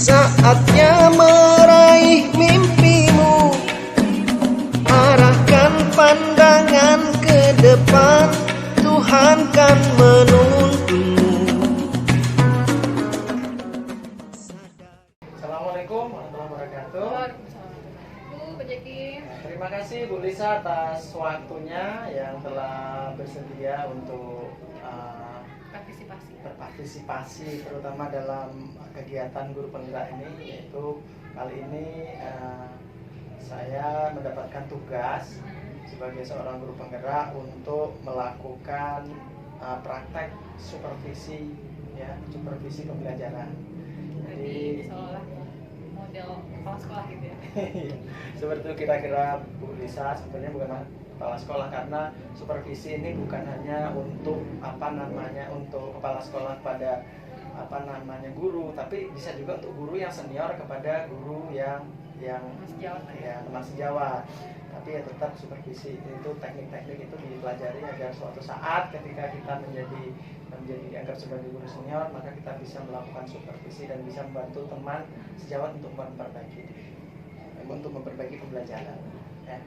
Saatnya meraih mimpimu, arahkan pandangan ke depan, Tuhan kan menuntunmu. Assalamualaikum warahmatullahi wabarakatuh. Terima kasih Bu Lisa atas waktunya yang telah bersedia untuk berpartisipasi terutama dalam kegiatan guru penggerak ini, yaitu kali ini saya mendapatkan tugas sebagai seorang guru penggerak untuk melakukan praktek supervisi pembelajaran. Jadi seolah model kepala sekolah gitu ya. Seperti itu kira-kira Bu Lisa, sebenarnya bukan kepala sekolah, karena supervisi ini bukan hanya untuk untuk kepala sekolah pada guru, tapi bisa juga untuk guru yang senior kepada guru yang teman sejawat. Tapi ya tetap supervisi itu, teknik-teknik itu dipelajari agar suatu saat ketika kita menjadi dianggap sebagai guru senior, maka kita bisa melakukan supervisi dan bisa membantu teman sejawat untuk memperbaiki pembelajaran. Ya.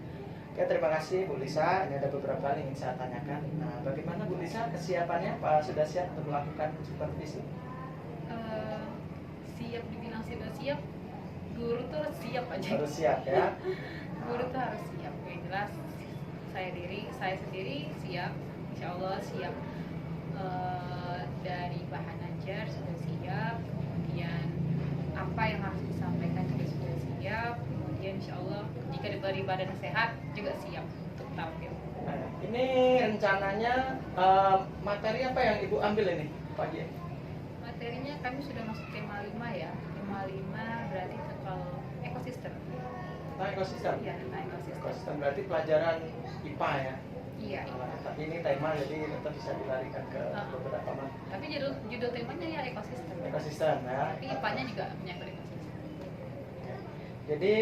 Oke, terima kasih Bu Lisa. Ini ada beberapa hal yang ingin saya tanyakan. Nah, bagaimana Bu Lisa kesiapannya? Pak sudah siap untuk melakukan supervisi? Siap, dibilang sudah siap, guru tuh harus siap aja. Harus siap ya. Guru tuh harus siap. Yang jelas saya sendiri siap, insya Allah siap. Dari bahan ajar sudah siap, kemudian apa yang harus disampaikan juga sudah siap, kemudian insya Allah jika diberi badan sehat juga siap untuk tampil. Nah, ini rencananya materi apa yang Ibu ambil ini pagi? Materinya kami sudah masuk tema 5 ya. Tema 5 berarti kalau ekosistem. Nah, ekosistem. Iya, tentang ekosistem. Ekosistem berarti pelajaran IPA ya. Iya. Tapi ini tema, jadi tetap bisa dilarikan ke beberapa mata. Tapi judul temanya ya ekosistem. Ekosistem ya. Tapi IPA-nya juga menyangkut ekosistem. Jadi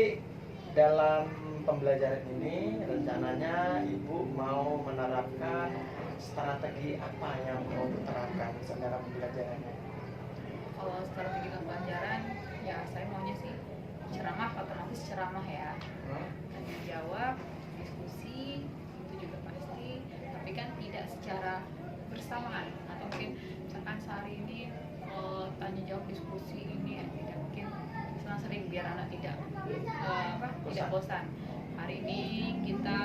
dalam pembelajaran ini rencananya Ibu mau menerapkan strategi apa yang mau diterapkan dalam pembelajarannya? Kalau strategi pembelajaran, ya saya maunya sih ceramah, otomatis ceramah ya. Tanya jawab, diskusi, itu juga pasti. Tapi kan tidak secara bersamaan. Atau mungkin misalkan sehari ini tanya jawab diskusi ini tidak mungkin sering biar anak tidak bosan. Hari ini kita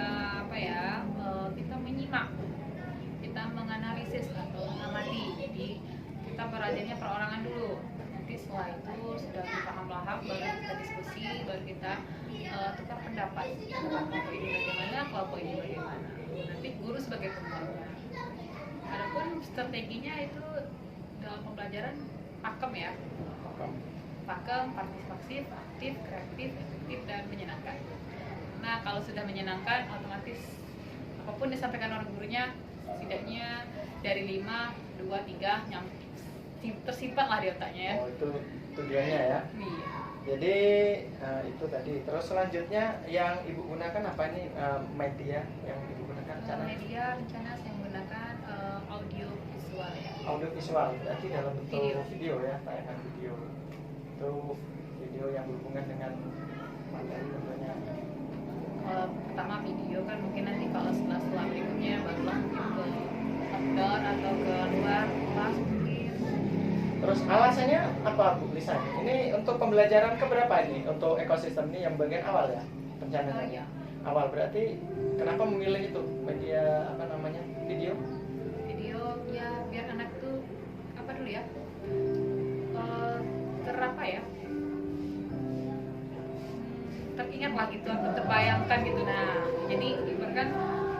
kita menyimak, kita menganalisis atau mengamati. Jadi kita belajarnya perorangan dulu. Nanti setelah itu sudah paham-paham, baru kita diskusi, baru kita tukar pendapat. Kelompok ini bagaimana, kelompok ini bagaimana. Nanti guru sebagai pembawa. Adapun strateginya itu dalam pembelajaran pakem ya. Pakem, partisipatif, aktif, kreatif, efektif, dan menyenangkan. Nah, kalau sudah menyenangkan, otomatis apapun disampaikan oleh gurunya, setidaknya dari 5, 2, 3 yang tersimpan lah di otaknya ya. Oh, itu tujuannya ya. Iya. Jadi itu tadi. Terus selanjutnya yang Ibu gunakan apa ini media yang Ibu gunakan? Media rencana saya menggunakan audio visual ya. Audio visual, berarti dalam bentuk video ya, tayangan video. Itu video yang berhubungan dengan materi tentunya. Kalau pertama video kan mungkin nanti kalau setelah berikutnya barulah mungkin ke outdoor atau ke luar kelas mungkin. Terus alasannya apa Bu Lisa? Ini untuk pembelajaran keberapa ini? Untuk ekosistem ini yang bagian awal ya rencananya? Iya. Awal, berarti kenapa memilih itu media video? Video ya biar anak tuh teringat lah gitu atau terbayangkan gitu. Nah jadi ibaratkan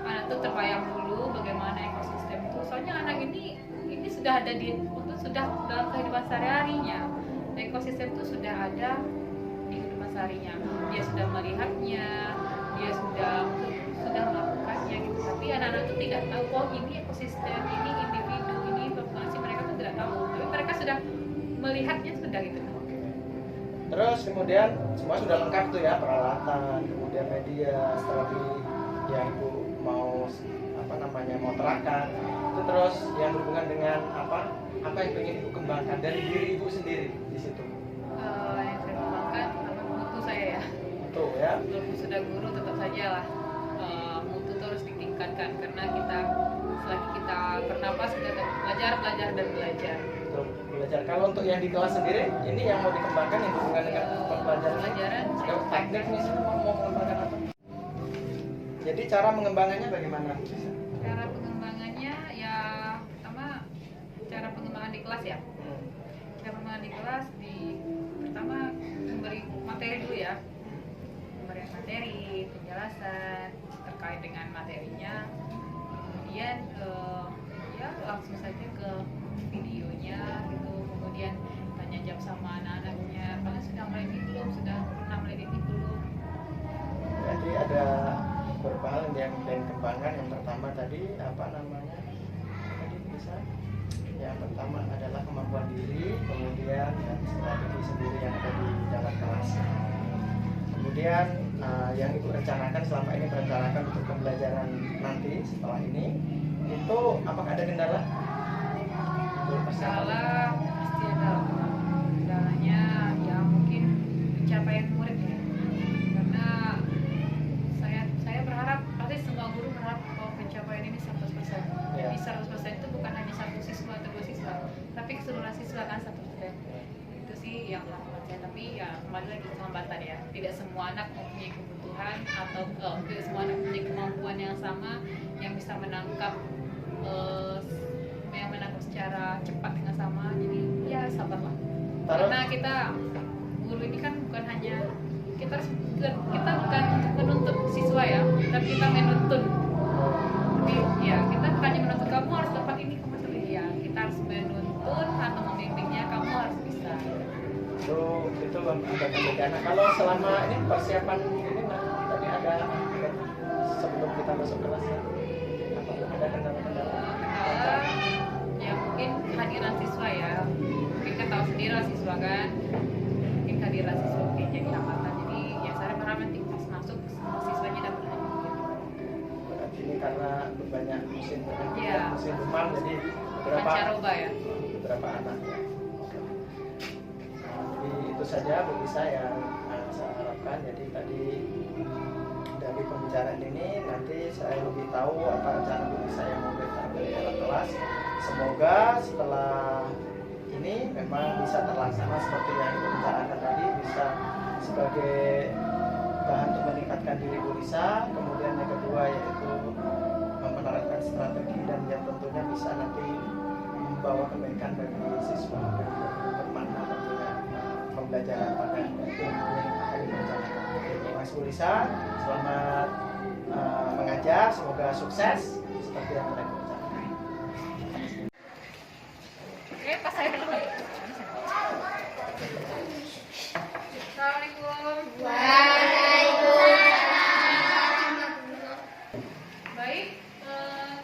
anak tuh terbayang dulu bagaimana ekosistem itu, soalnya anak ini sudah ada sudah dalam kehidupan sehari-harinya. Ekosistem itu sudah ada di kehidupan seharinya, dia sudah melihatnya, dia sudah melakukannya gitu. Tapi anak-anak itu tidak tahu, oh ini ekosistem, ini individu, ini populasi, mereka tuh tidak tahu. Tapi mereka sudah melihatnya sudah gitu. Terus kemudian semua sudah lengkap tuh ya, peralatan, kemudian media, strategi yang Ibu mau mau terapkan. Itu terus yang berhubungan dengan apa yang ingin Ibu kembangkan dari diri Ibu sendiri di situ. walaupun sudah guru tetap saja lah mutu itu harus ditingkatkan karena kita selagi kita bernapas kita belajar dan belajar. Betul, belajar. Kalau untuk yang di kelas sendiri, ini yang mau dikembangkan yang hubungan dengan pembelajaran. Pelajaran Teknik misalnya mau mengembangkan apa? Jadi cara mengembangannya bagaimana? Cara pengembangannya ya pertama cara pengembangan di kelas ya. Cara pengembangan di kelas pertama memberi materi dulu ya. Pemberian materi, penjelasan terkait dengan materinya. Kemudian ya langsung saja ke videonya gitu. Kemudian tanya jawab sama anak-anaknya. Kalian sudah melewati belum? Sudah pernah melewati belum? Jadi ada beberapa hal yang dikembangkan. Yang pertama tadi apa namanya? Tadi bisa. Yang pertama adalah kemampuan diri, kemudian strategi sendiri yang ada di dalam kelas. Kemudian yang ibu rencanakan selama ini merencanakan untuk pembelajaran nanti setelah ini itu apakah ada kendala? Kendala pasti ada. Kendalanya ya mungkin pencapaian murid ya. Karena saya berharap pasti semua guru berharap bahwa pencapaian ini 100%. Ya. Jadi 100% itu bukan hanya satu siswa atau dua siswa, tapi keseluruhan siswa kan 100%. Itu sih yang harapan saya. Tapi ya kembali lagi ke hambatan ya. Tidak semua anak mempunyai kebutuhan atau tidak semua anak mempunyai kemampuan yang sama yang bisa menangkap secara cepat dengan sama. Jadi ya sabarlah. Karena kita guru ini kan bukan hanya kita bukan menuntut siswa ya, tapi kita menuntun. Jadi ya kita bukan hanya menuntut kamu harus dapat ini kamu harus ini ya. Kita harus menuntun atau membimbingnya kamu harus bisa. Itu ada kendala. Kalau selama ini persiapan ini tadi ada sebelum kita masuk kelas apa ada kendala-kendala? Ya mungkin kehadiran siswa ya. Mungkin kan tahu sendiri lah siswa kan. Mungkin kehadiran siswa mungkin jadi hambatan. Jadi ya saya berharap nanti pas masuk semua siswanya dapat hadir. Berarti ini karena banyak musim Iya. musim demam jadi beberapa Pancaroba ya. beberapa anak ya. Jadi itu saja Bu Lisa yang saya harapkan. Jadi tadi dari pembicaraan ini nanti saya lebih tahu apa rencana Bu Lisa yang mau berikan dari dalam kelas. Semoga setelah ini memang bisa terlaksana seperti yang Ibu bicarakan tadi, bisa sebagai bahan untuk meningkatkan diri Bu Lisa. Kemudian yang kedua yaitu menerapkan strategi dan yang tentunya bisa nanti membawa kebaikan bagi siswa dan bermakna tentunya pembelajaran pada ilmu yang akan direncanakan. Terima kasih Bu Lisa, selamat mengajar, semoga sukses seperti yang telah direncanakan. Pas saya dulu. Assalamualaikum. Baik,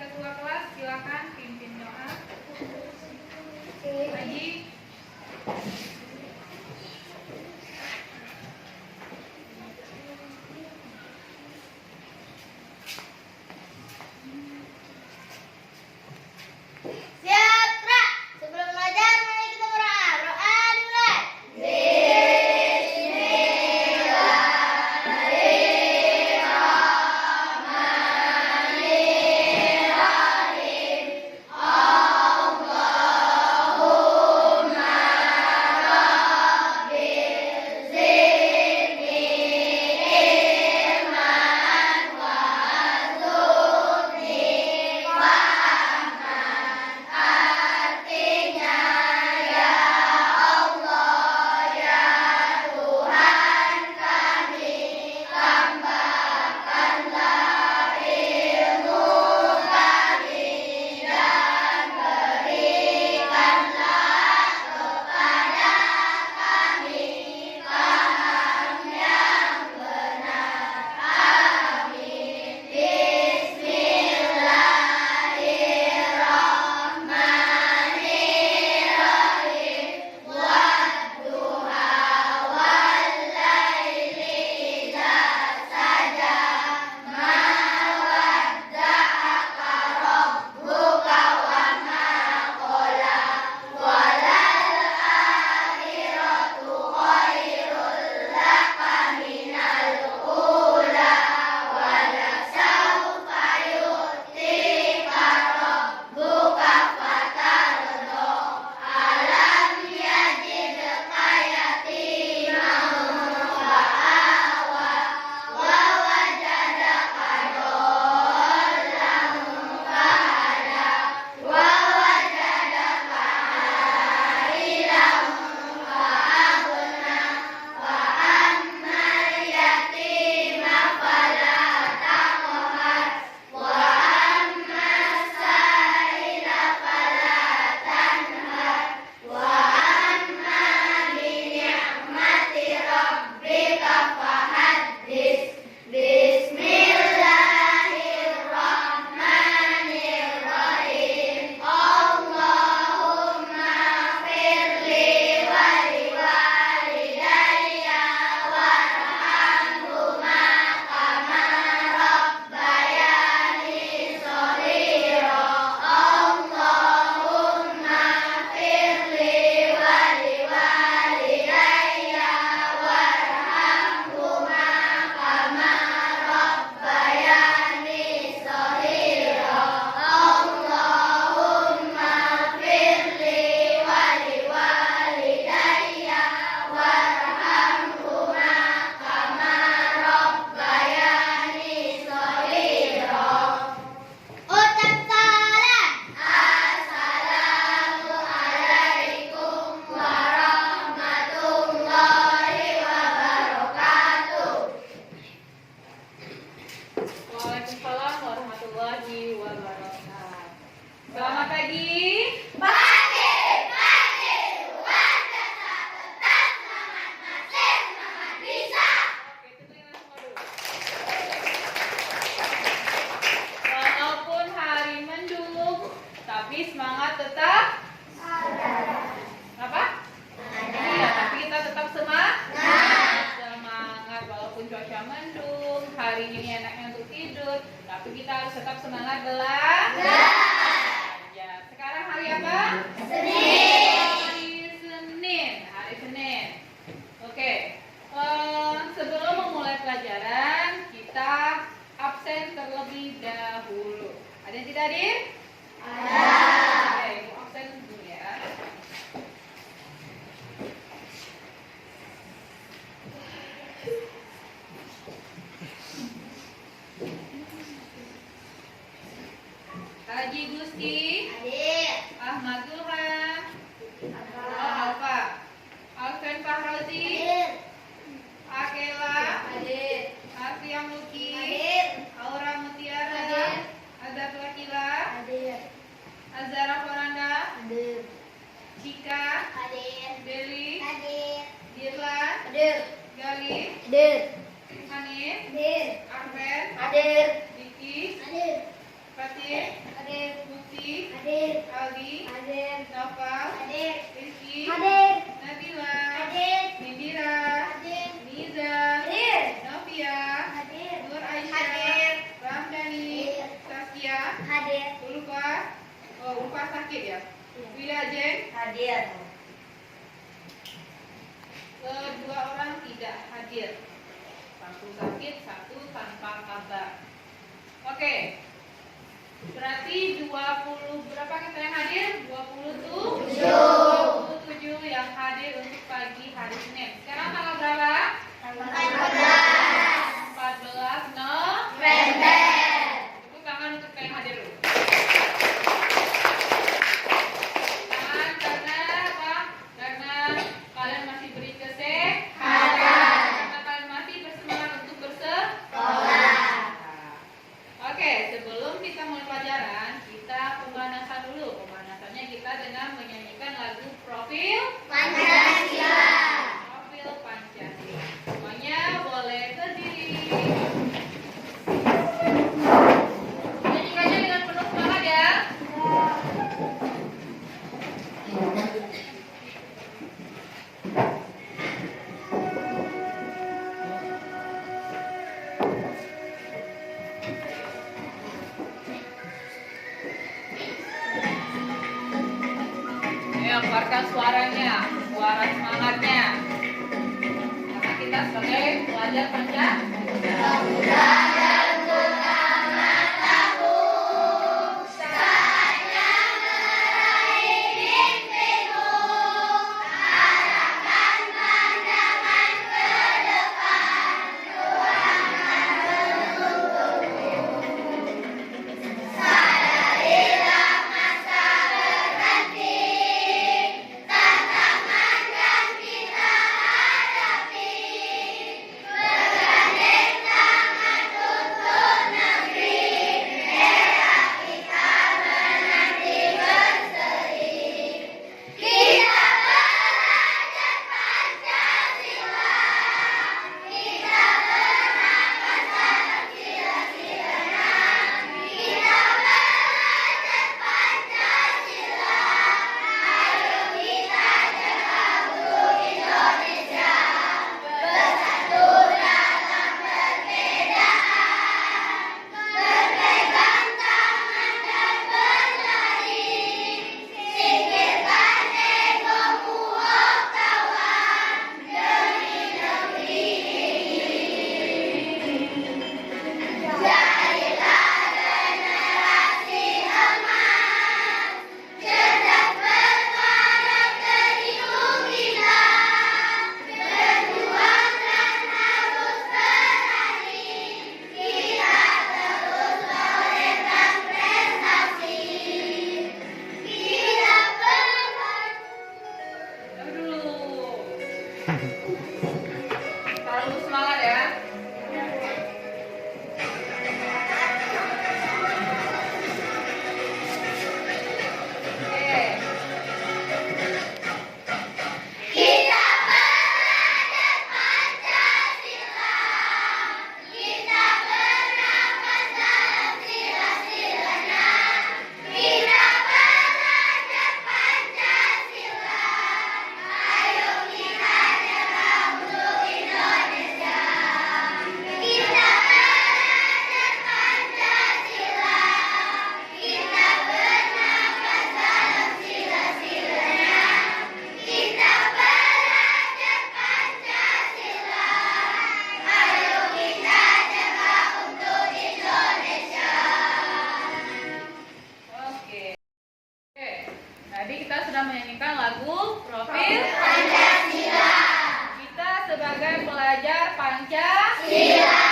ketua kelas silakan pimpin doa. Lagi. ini enaknya untuk tidur, tapi kita harus tetap semangat belajar. Sekarang hari apa? Hari Senin. Oke. Sebelum memulai pelajaran, kita absen terlebih dahulu. Ada yang tidak hadir? Ada. Oke, Ibu absen dulu ya. Haji Gusti. Hadir. Ahmad Zulhan. Alfa. Alfen Fahrozi. Hadir. Akela. Hadir. Afiam Luki. Hadir. Aura Mutiara. Hadir. Azat Wakila. Hadir. Azara Faranda. Hadir. Cika. Hadir. Deli. Hadir. Dirlan. Hadir. Galih. Hadir. Hanif. Hadir. Arven. Hadir. Diki. Hadir. Fatih. Hadir. Bukti. Hadir. Ali. Hadir. Nafal. Hadir. Rizky. Hadir. Nabila. Hadir. Nindira. Hadir. Niza. Hadir. Novia. Hadir. Nur Aisyah. Hadir. Ramdhani. Hadir. Saskia. Hadir. Ulfa. Oh, Ulfa sakit ya? Wilajen. Hadir. Kedua orang tidak hadir. Satu sakit, satu tanpa kabar. Oke. Berarti 20 berapa kita yang hadir? 27 yang hadir untuk pagi hari Senin. Sekarang tanggal berapa? Tanggal 14 November. Tepuk tangan untuk yang hadir dulu. Tangan karena apa? Karena kalian masih beri kesehatan. Karena kalian masih bersemangat untuk bersekolah. Oke, sebelum kita mulai pelajaran, kita pemanasan dulu. Pemanasannya kita dengan menyanyikan lagu Profil Pancasila. Profil Pancasila. Semuanya boleh berdiri. Nyanyikannya dengan penuh semangat ya. Keluarkan suaranya, suara semangatnya. Karena kita sebagai pelajar Pancasila. Bergandeng tangan belajar Pancasila.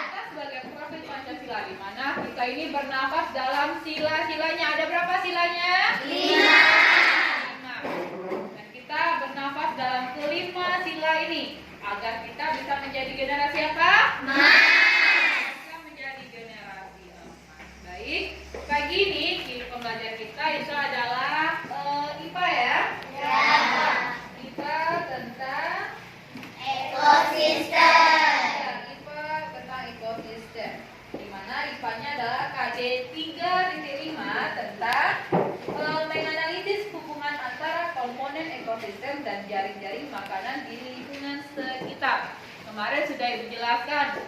Kita sebagai prajurit Pancasila, di mana kita ini bernafas dalam sila-silanya. Ada berapa silanya? 5. Dan kita bernafas dalam kelima sila ini agar kita bisa menjadi generasi apa? Bisa menjadi generasi emas. Baik, pagi ini pembelajaran kita itu adalah IPA ya. IPA tentang ekosistem. IPA tentang ekosistem. Di mana IPA-nya adalah KD 3.5 tentang menganalisis hubungan antara komponen ekosistem dan jaring-jaring makanan di lingkungan sekitar. Kemarin sudah Ibu jelaskan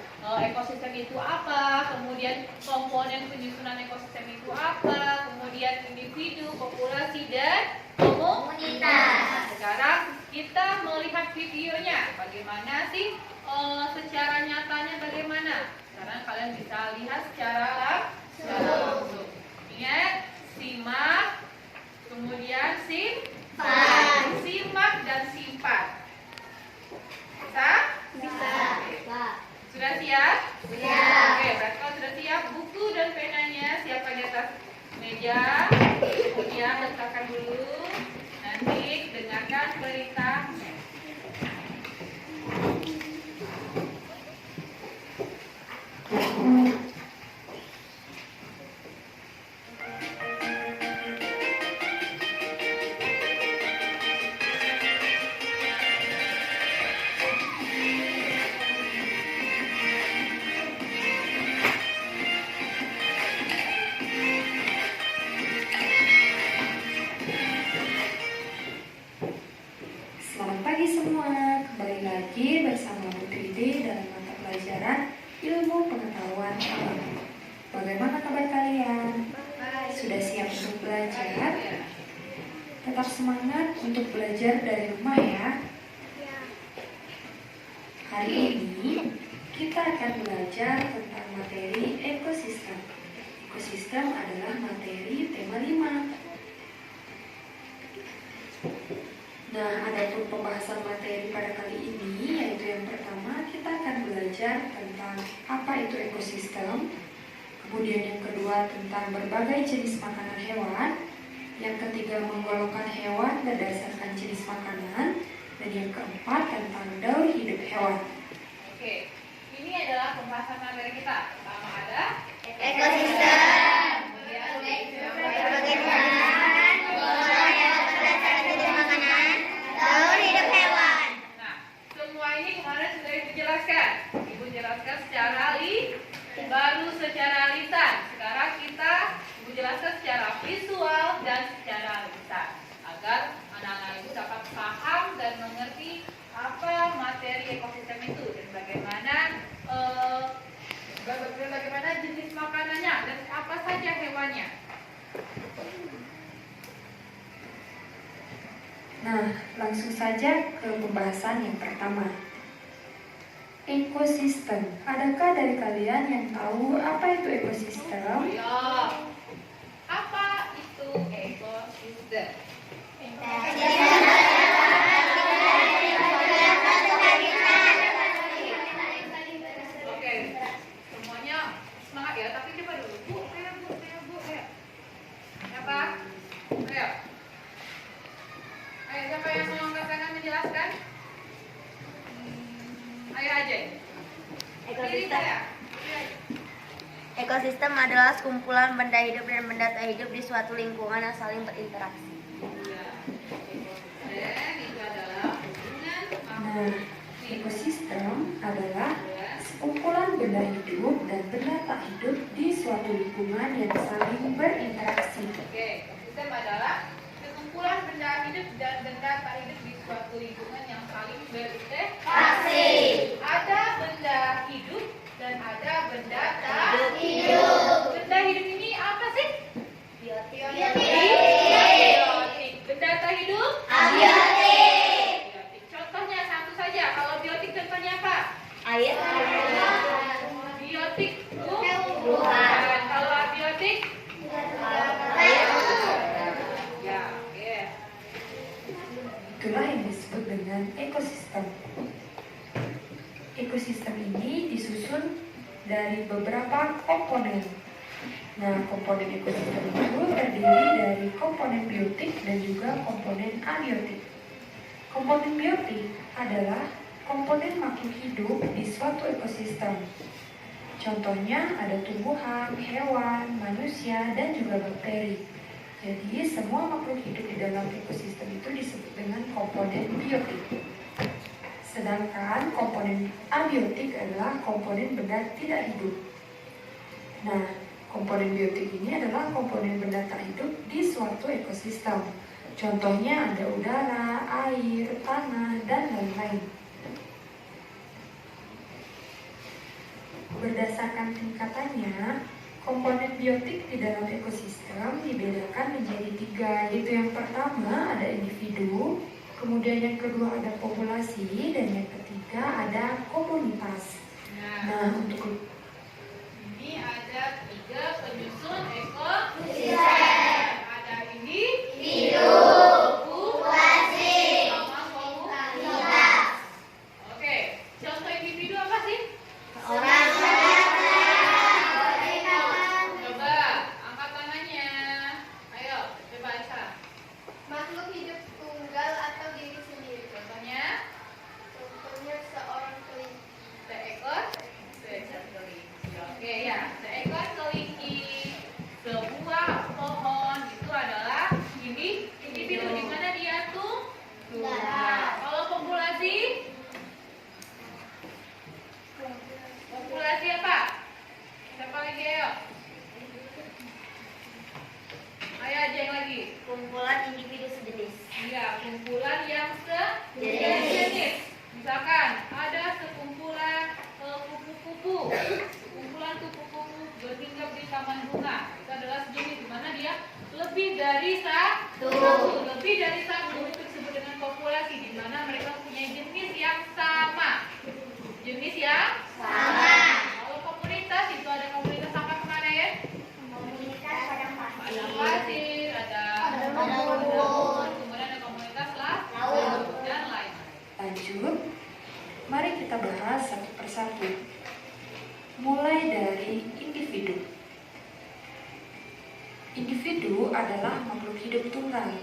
ekosistem itu apa, kemudian komponen penyusunan ekosistem itu apa, kemudian individu, populasi, dan komunitas. Sekarang kita melihat videonya, bagaimana sih secara nyatanya bagaimana. Sekarang kalian bisa lihat secara langsung. Ingat, simak, kemudian simak dan simpan. Bisa? Sudah siap? Oke, berarti kalau sudah siap, buku dan penanya siapkan di atas meja. Kemudian letakkan dulu. Nanti dengarkan perintahnya. Selamat pagi semua, kembali lagi bersama Bu Tridi dalam mata pelajaran Ilmu Pengetahuan Alam. Bagaimana kabar kalian? Sudah siap untuk belajar? Tetap semangat untuk belajar dari rumah ya. Hari ini kita akan belajar tentang materi ekosistem. Ekosistem adalah materi tema 5. Nah, adapun pembahasan materi pada kali ini, yaitu yang pertama kita akan belajar tentang apa itu ekosistem, kemudian yang kedua tentang berbagai jenis makanan hewan, yang ketiga menggolongkan hewan berdasarkan jenis makanan, dan yang keempat tentang daur hidup hewan. Oke, ini adalah pembahasan materi kita. Pertama ada Ekosistem. kemudian Bagaimana mengolah hewan berdasarkan jenis makanan, daur hidup hewan. Nah, semua ini kemarin sudah Ibu jelaskan. Ibu jelaskan secara baru secara lisan. Sekarang Ibu jelaskan secara visual dan secara lisan agar anak-anak Ibu dapat paham dan mengerti apa materi ekosistem itu dan bagaimana jenis makanannya dan apa saja hewannya. Nah, langsung saja ke pembahasan yang pertama. Ekosistem. Adakah dari kalian yang tahu apa itu ekosistem? Ya, apa itu ekosistem? Oke, semuanya semangat ya. Tapi coba dulu, Bu, ayo. Siapa? Ayo. Ayo, siapa yang mau angkat tangan menjelaskan? Ayo aja. Ekosistem. Ya. Ekosistem adalah sekumpulan benda hidup dan benda tak hidup di suatu lingkungan yang saling berinteraksi. Ekosistem itu adalah hubungan Nah, ekosistem adalah sekumpulan benda hidup dan benda tak hidup di suatu lingkungan yang saling berinteraksi. Oke, ekosistem adalah sekumpulan benda hidup dan benda tak hidup di suatu lingkungan yang saling berinteraksi. Ada benda hidup dan ada benda tak hidup. Benda hidup ini apa sih? Biotik. Benda tak hidup? Abiotik. Contohnya satu saja. Kalau biotik contohnya apa? Air. Biotik Tumbuhan. dan kalau abiotik? Air. Ya, oke. Itulah yang disebut dengan ekosistem. ekosistem ini disusun dari beberapa komponen. Nah, komponen ekosistem itu terdiri dari komponen biotik dan juga komponen abiotik. Komponen biotik adalah komponen makhluk hidup di suatu ekosistem. Contohnya ada tumbuhan, hewan, manusia, dan juga bakteri. Jadi semua makhluk hidup di dalam ekosistem itu disebut dengan komponen biotik. Sedangkan komponen abiotik adalah komponen benda tidak hidup. Nah, komponen biotik ini adalah komponen benda tak hidup di suatu ekosistem. Contohnya ada udara, air, tanah, dan lain-lain. Berdasarkan tingkatannya, komponen biotik di dalam ekosistem dibedakan menjadi 3, yaitu yang pertama ada individu, kemudian yang kedua ada populasi, dan yang ketiga ada komunitas. Nah, untuk ini ada 3 penyusun ekosistem. Ada individu, populasi, sama komunitas. Oke, contoh individu apa sih? Orang. Coba angkat tangannya. Ayo, coba Aisyah. Makhluk hidup tunggal atau diri sendiri. Contohnya Contohnya seorang kelinci. seekor kelinci. Oke ya, seekor kelinci. Sebuah pohon itu adalah individu. Di mana dia tuh? Tunggal. Kalau populasi? Populasi apa? Siapa lagi ayo? Ayo aja yang lagi. Kumpulan individu sejenis. Iya, kumpulan yang sejenis. Misalkan ada sekumpulan kupu-kupu. Kumpulan kupu-kupu berhinggap di taman bunga. Itu adalah sejenis di mana dia lebih dari satu. Lebih dari satu itu disebut dengan populasi, di mana mereka mempunyai jenis yang sama. Jenis yang Sama. Kalau komunitas itu ada komunitas apa kemarin? Komunitas padang pasir. Padang pasir, ada rumput. kemudian ada komunitas Laut. dan lain. lanjut, mari kita bahas satu persatu. Mulai dari individu. Individu adalah makhluk hidup tunggal.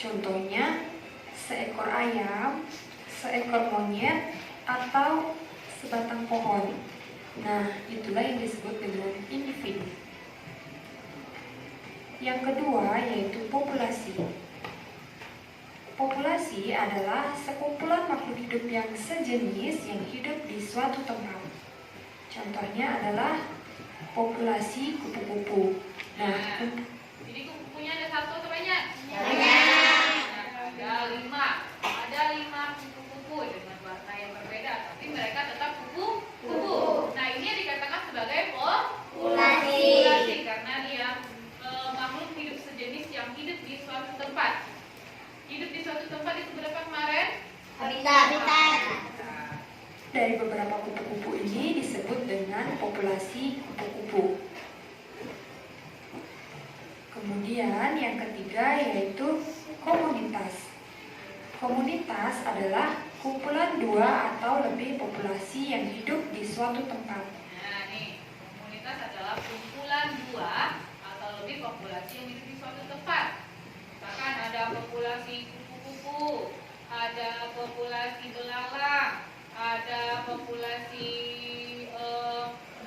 Contohnya seekor ayam, seekor monyet, atau sebatang pohon. Nah, itulah yang disebut dengan individu. Yang kedua yaitu populasi. Populasi adalah sekumpulan makhluk hidup yang sejenis yang hidup di suatu tempat. Contohnya adalah populasi kupu-kupu. Nah, Jadi kupu-kupunya ada satu atau banyak? Banyak. Ada 5. Ada 5 kupu-kupu dengan warna yang berbeda, tapi mereka tetap kupu-kupu. Nah, ini yang dikatakan sebagai populasi karena dia makhluk hidup sejenis yang hidup di suatu tempat. Hidup di suatu tempat itu berapa kemarin? Habitat. dari beberapa kupu-kupu ini disebut dengan populasi kupu-kupu. Kemudian yang ketiga yaitu komunitas. Komunitas adalah kumpulan 2 atau lebih populasi yang hidup di suatu tempat. Nah, nih, komunitas adalah kumpulan 2 atau lebih populasi yang hidup di suatu tempat. Misalkan ada populasi kupu-kupu, ada populasi belalang, ada populasi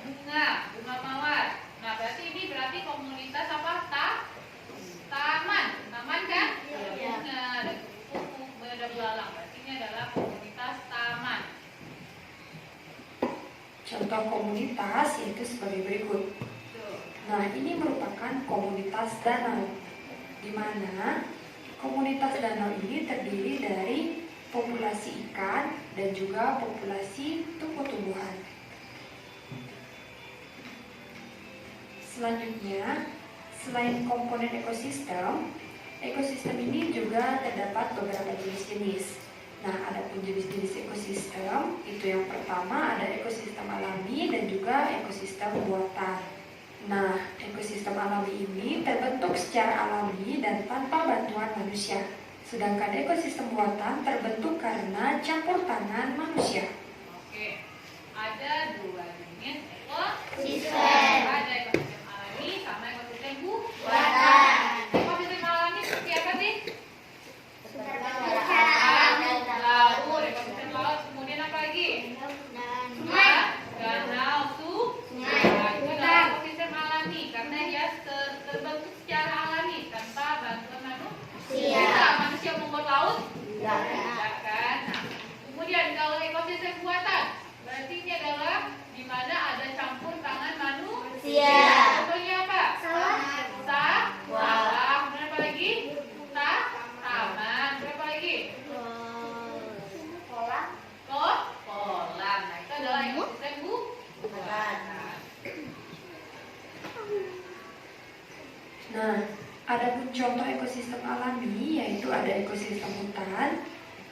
bunga mawar. Nah, berarti komunitas apa? Taman kan? Ada Iya. bunga, ada kupu-kupu, ada belalang. Berarti ini adalah komunitas taman. Contoh komunitas yaitu sebagai berikut. Tuh. Nah, ini merupakan komunitas danau, di mana komunitas danau ini terdiri dari populasi ikan dan juga populasi tumbuh-tumbuhan. Selanjutnya, selain komponen ekosistem, ekosistem ini juga terdapat beberapa jenis-jenis. Nah, ada pun jenis-jenis ekosistem, itu yang pertama ada ekosistem alami dan juga ekosistem buatan. Nah, ekosistem alami ini terbentuk secara alami dan tanpa bantuan manusia. Sedangkan ekosistem buatan terbentuk karena campur tangan manusia. Oke. Adapun contoh ekosistem alami yaitu ada ekosistem hutan,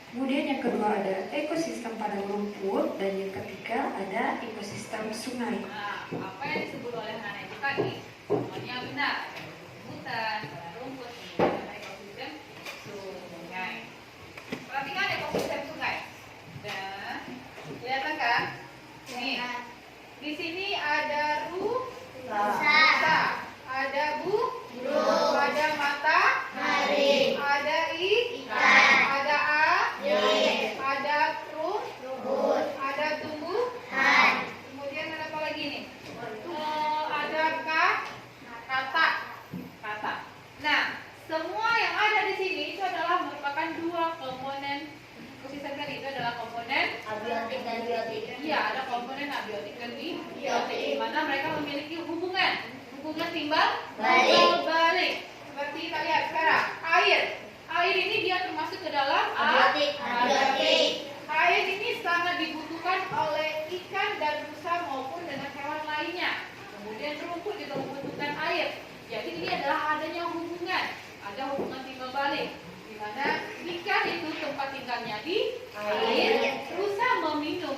kemudian yang kedua ada ekosistem padang rumput, dan yang ketiga ada ekosistem sungai. Nah, apa yang disebut oleh anak itu tadi semuanya benar. Hutan, padang rumput, kemudian ada ekosistem sungai. Perhatikan ekosistem sungai. Dan kelihatan kan? Nih, di sini ada rusa, ada ada matahari, ada ikan, ada ada rumput, ada tumbuhan. Kemudian ada apa lagi nih? Ada kata. Nah, semua yang ada di sini itu adalah merupakan dua komponen ekosistem tadi. Itu adalah komponen Abiotik dan biotik. iya, ada komponen abiotik dan biotik, di mana mereka memiliki hubungan timbal balik. Seperti kita lihat sekarang, air ini dia termasuk ke dalam Abiotik. Air ini sangat dibutuhkan oleh ikan dan rusa maupun dengan hewan lainnya. Kemudian rumput juga membutuhkan air. Jadi ini adalah adanya hubungan, ada hubungan timbal balik, di mana ikan itu tempat tinggalnya di air, rusa meminum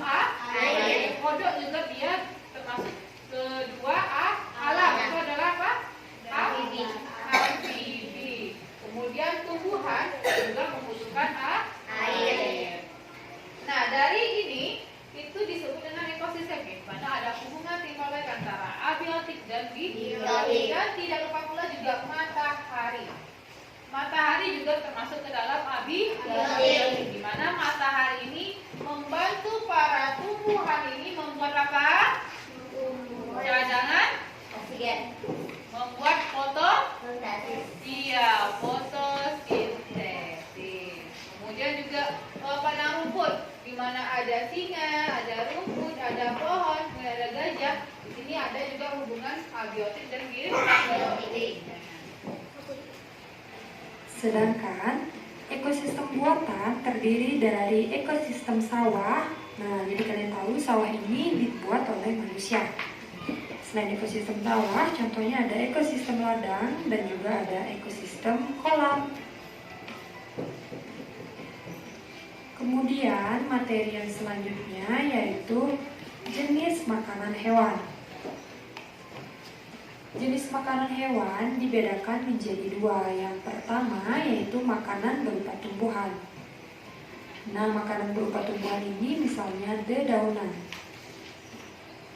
air, kodok juga dia termasuk kedua alam. Itu adalah apa? Amfibi. Kemudian tumbuhan juga membutuhkan air. Nah, dari ini itu disebut dengan ekosistem, di mana ada hubungan timbal balik antara abiotik dan biotik. Dan tidak lupa pula juga matahari. Matahari juga termasuk ke dalam abiotik, di mana matahari ini membantu para tumbuhan ini membuat apa? Cadangan Oksigen. membuat fotosintesis. Kemudian juga padang rumput, di mana ada singa, ada rumput, ada pohon, kemudian ada gajah. Di sini ada juga hubungan abiotik dan biotik. Sedangkan ekosistem buatan terdiri dari ekosistem sawah. Nah, jadi kalian tahu sawah ini dibuat oleh manusia. Selain ekosistem sawah, contohnya ada ekosistem ladang dan juga ada ekosistem kolam. Kemudian materi yang selanjutnya yaitu jenis makanan hewan. Jenis makanan hewan dibedakan menjadi dua. Yang pertama yaitu makanan berupa tumbuhan. Nah, makanan berupa tumbuhan ini misalnya dedaunan.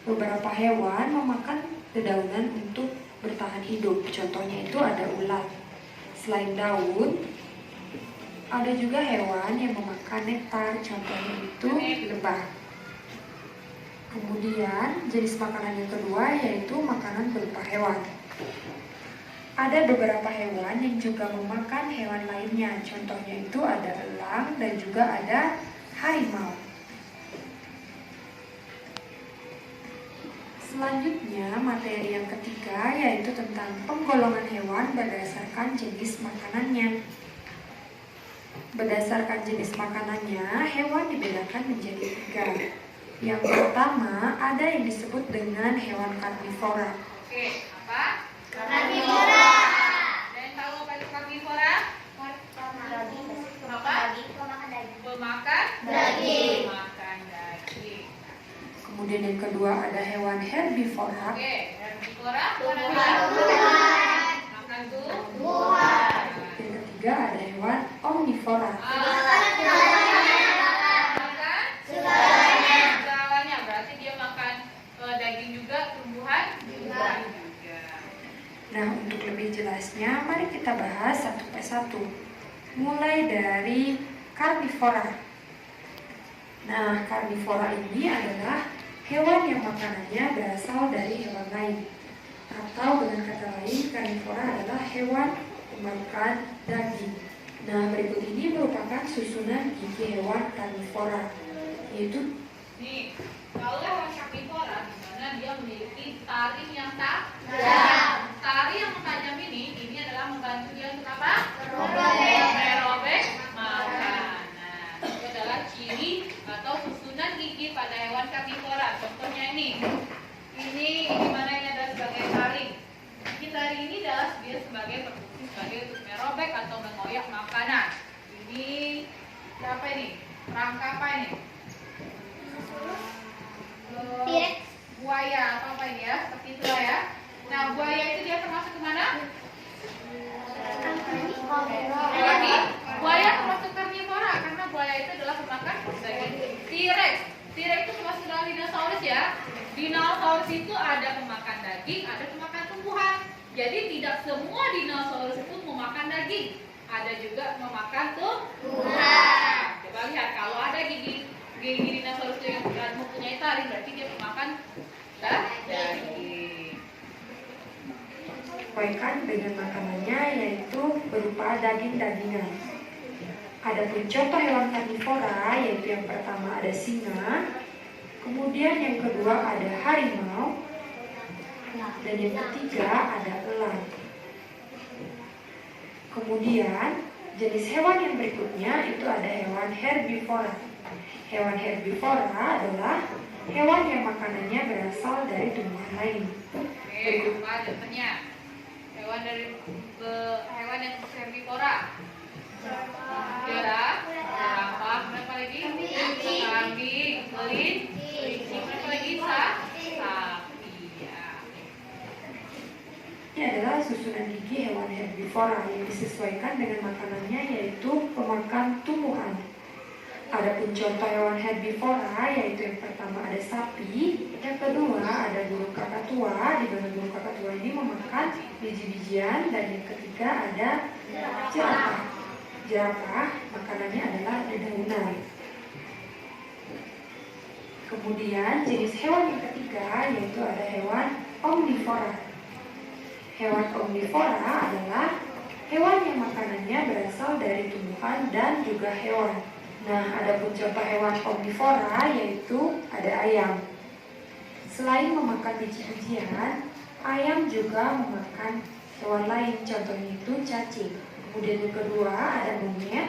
Beberapa hewan memakan dedaunan untuk bertahan hidup. Contohnya itu ada ulat. Selain daun, ada juga hewan yang memakan nektar. Contohnya itu lebah. Kemudian jenis makanan yang kedua yaitu makanan berupa hewan. Ada beberapa hewan yang juga memakan hewan lainnya. Contohnya itu ada elang dan juga ada harimau. Selanjutnya materi yang ketiga yaitu tentang penggolongan hewan berdasarkan jenis makanannya. Berdasarkan jenis makanannya, hewan dibedakan menjadi tiga. Yang pertama ada yang disebut dengan hewan karnivora. Oke, apa? Karnivora. Dan tahu apa itu karnivora? Pemakan Daging. Kemudian yang kedua ada hewan herbivora. Oke, herbivora. Tumbuhan. Makan tumbuhan. Buah. Yang ketiga ada hewan omnivora. Makan Segalanya. segalanya. Berarti dia makan daging juga, tumbuhan juga. Nah, untuk lebih jelasnya mari kita bahas satu persatu. Mulai dari karnivora. Nah, karnivora ini adalah hewan yang makanannya berasal dari hewan lain. Atau dengan kata lain, karnivora adalah hewan pemakan daging. Nah, berikut ini merupakan susunan gigi hewan karnivora, yaitu Nih, kalau hewan karnivora, di mana dia memiliki taring yang Tajam. Taring yang tajam ini adalah membantu dia untuk apa? Merobek. Merobek makan. Nah, itu adalah ciri atau susunan gigi pada hewan karnivora. Contohnya ini mana ini adalah sebagai taring. Gigi taring ini adalah dia sebagai Kerangka apa ini? T-Rex. Buaya atau apa ini ya? Seperti itulah ya. Nah, buaya itu dia termasuk kemana? Lagi, buaya termasuk karnivora karena buaya itu adalah pemakan daging. T-Rex, T-Rex itu termasuk dalam dinosaurus ya. Dinosaurus itu ada pemakan daging, ada pemakan tumbuhan. Jadi tidak semua dinosaurus itu memakan daging. Ada juga memakan tumbuhan. Coba lihat kalau ada gigi dinosaurus yang mempunyai taring berarti dia memakan daging. Sesuaikan dengan makanannya yaitu berupa daging-dagingan. Adapun contoh hewan karnivora yaitu yang pertama ada singa, kemudian yang kedua ada harimau, dan yang ketiga ada elang. Kemudian jenis hewan yang berikutnya itu ada hewan herbivora. Hewan herbivora adalah hewan yang makanannya berasal dari tumbuhan lain. Oke, apa contohnya? Hewan yang herbivora. Jerapah, apa lagi? Kambing, kelinci, apa lagi? Sapi ya. Ini adalah susunan gigi hewan herbivora yang disesuaikan dengan makanannya yaitu pemakan tumbuhan. Adapun contoh hewan herbivora yaitu yang pertama ada sapi, yang kedua ada burung kakatua, di mana burung kakatua ini memakan biji-bijian, dan yang ketiga ada jerapah. Jerapah makanannya adalah dedaunan. Kemudian jenis hewan yang ketiga yaitu ada hewan omnivora. Hewan omnivora adalah hewan yang makanannya berasal dari tumbuhan dan juga hewan. Nah, adapun contoh hewan omnivora yaitu ada ayam. Selain memakan biji-bijian, ayam juga memakan hewan lain, contohnya itu cacing. Kemudian yang kedua ada monyet.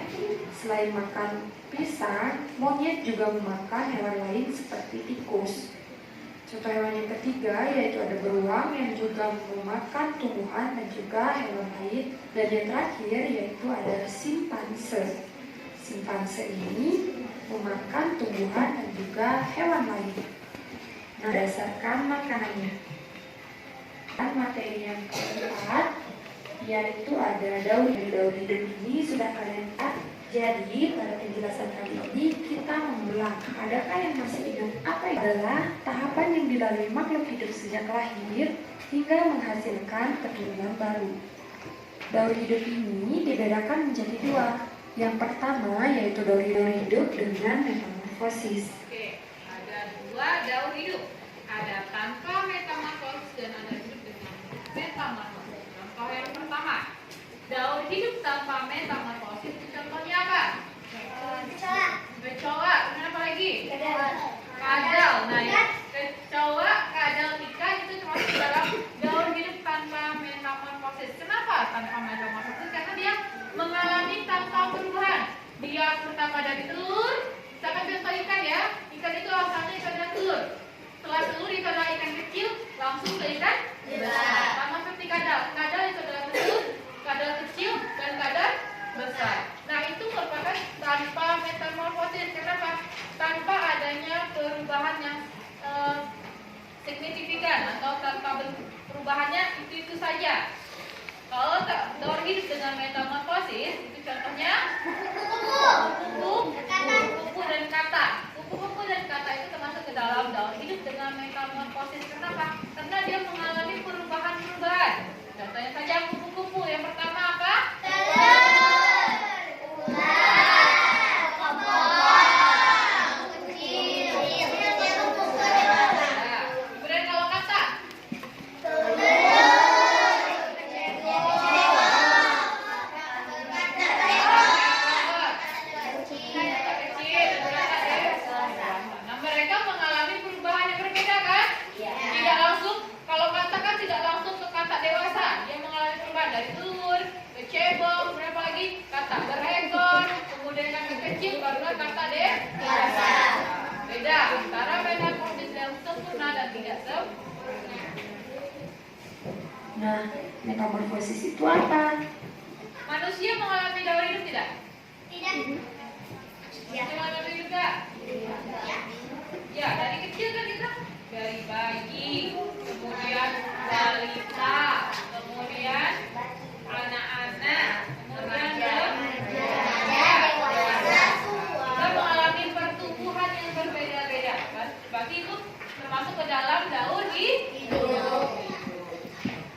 Selain makan pisang, monyet juga memakan hewan lain seperti tikus. Contoh hewan yang ketiga yaitu ada beruang yang juga memakan tumbuhan dan juga hewan lain. Dan yang terakhir yaitu ada simpanse. Simpanse ini memakan tumbuhan dan juga hewan lain. Nah, berdasarkan makanannya. Dan materi yang keempat yaitu ada daun. Daun hidup ini sudah kalian lihat. Jadi pada penjelasan kali ini kita mengulang. Adakah yang masih ingat apa itu? Adalah tahapan yang dilalui makhluk hidup sejak lahir hingga menghasilkan keturunan baru. Daur hidup ini dibedakan menjadi dua. Yang pertama yaitu daur hidup dengan metamorfosis. Oke, ada dua daur hidup. Ada tanpa metamorfosis dan ada hidup dengan metamorfosis. Contoh yang pertama, daur hidup tanpa metamorfosis itu contohnya apa? Kecoa. Kenapa lagi? Kadal. Nah, kecoa, kadal, ikan itu termasuk dalam daur hidup tanpa metamorfosis. Kenapa tanpa metamorfosis? Karena dia mengalami tanpa perubahan. Dia pertama dari telur. Misalkan contoh ikan ya. Ikan itu asalnya ikan dan telur. Setelah telur itu adalah ikan kecil, langsung ke ikan besar. Sama seperti kadal. Kadal itu adalah telur, kadal kecil dan kadal besar. Nah, itu merupakan tanpa metamorfosis. Kenapa? Tanpa adanya perubahan yang signifikan atau tanpa perubahannya itu saja. Kalau daur hidup dengan metamorfosis itu contohnya kupu-kupu dan kata. Kupu-kupu dan kata itu termasuk ke dalam daur hidup dengan metamorfosis. Kenapa? Karena dia mengalami perubahan-perubahan. Contohnya saja kupu-kupu. Yang pertama apa? Kemudian kalau kata nah, mereka mengalami perubahan yang berbeda kan? Tidak langsung, kalau kata kan tidak langsung ke kata dewasa. Dia mengalami perubahan dari telur ke cebong, berapa lagi? Kata berekor, kemudian kata kecil, barulah kata dewasa. Beda antara metamorfosis yang sempurna dan tidak sempurna. Nah, metamorfosis itu apa? Manusia mengalami daur hidup tidak? Tidak. Mengalami daur hidup nggak? Ya, dari kecil kan kita dari bayi, kemudian balita, kemudian anak-anak, kemudian remaja, dewasa. Kita mengalami pertumbuhan yang berbeda-beda. Berarti itu termasuk ke dalam daur hidup.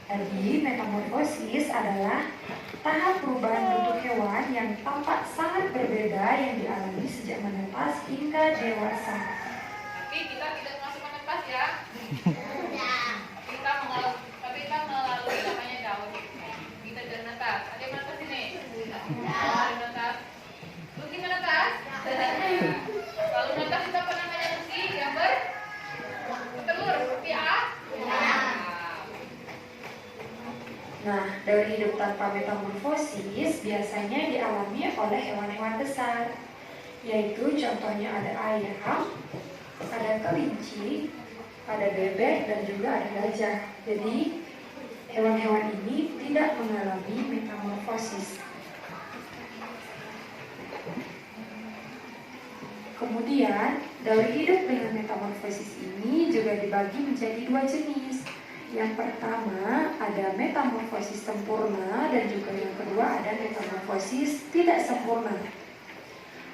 Jadi, metamorfosis adalah tahap perubahan bentuk hewan yang tampak sangat berbeda yang dialami sejak menetas hingga dewasa. Tapi kita tidak masuk menetas ya. Kita melalui namanya daur. Kita jangan menetas. Ada yang menetas ini? Ada menetas. Luki menetas? Kalau menetas itu apa namanya Luki? Yang bertelur seperti A? Nah, daur hidup tanpa metamorfosis biasanya dialami oleh hewan-hewan besar, yaitu contohnya ada ayam, ada kelinci, ada bebek, dan juga ada gajah. Jadi, hewan-hewan ini tidak mengalami metamorfosis. Kemudian, daur hidup dengan metamorfosis ini juga dibagi menjadi dua jenis. Yang pertama ada metamorfosis sempurna dan juga yang kedua ada metamorfosis tidak sempurna.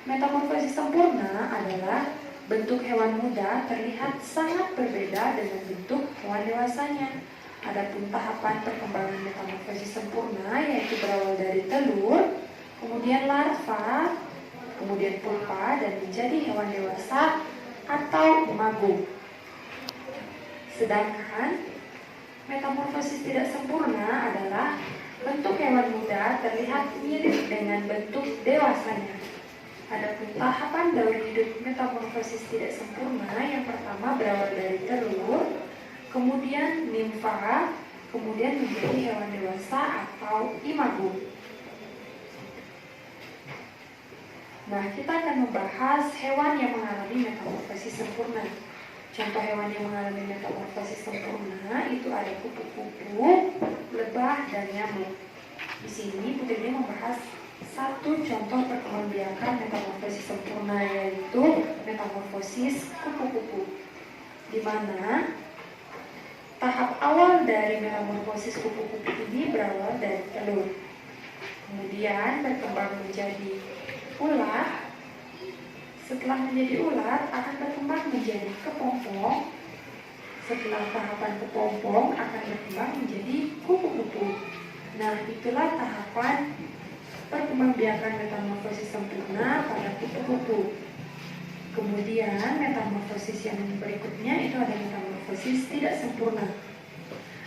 Metamorfosis sempurna adalah bentuk hewan muda terlihat sangat berbeda dengan bentuk hewan dewasanya. Adapun tahapan perkembangan metamorfosis sempurna yaitu berawal dari telur, kemudian larva, kemudian pupa dan menjadi hewan dewasa atau imago. Sedangkan metamorfosis tidak sempurna adalah bentuk hewan muda terlihat mirip dengan bentuk dewasanya. Adapun tahapan daur hidup metamorfosis tidak sempurna yang pertama berawal dari telur, kemudian nimfa, kemudian menjadi hewan dewasa atau imago. Nah, kita akan membahas hewan yang mengalami metamorfosis sempurna. Contoh hewan yang mengalami metamorfosis sempurna itu ada kupu-kupu, lebah, dan nyamuk. Di sini Putri membahas satu contoh perkembangbiakan metamorfosis sempurna yaitu metamorfosis kupu-kupu, di mana tahap awal dari metamorfosis kupu-kupu ini berawal dari telur, kemudian berkembang menjadi ular. Setelah menjadi ular akan berkembang menjadi kepompong. Setelah tahapan kepompong akan berkembang menjadi kupu-kupu. Nah, itulah tahapan perkembangbiakan metamorfosis sempurna pada kupu-kupu. Kemudian metamorfosis yang berikutnya itu ada metamorfosis tidak sempurna.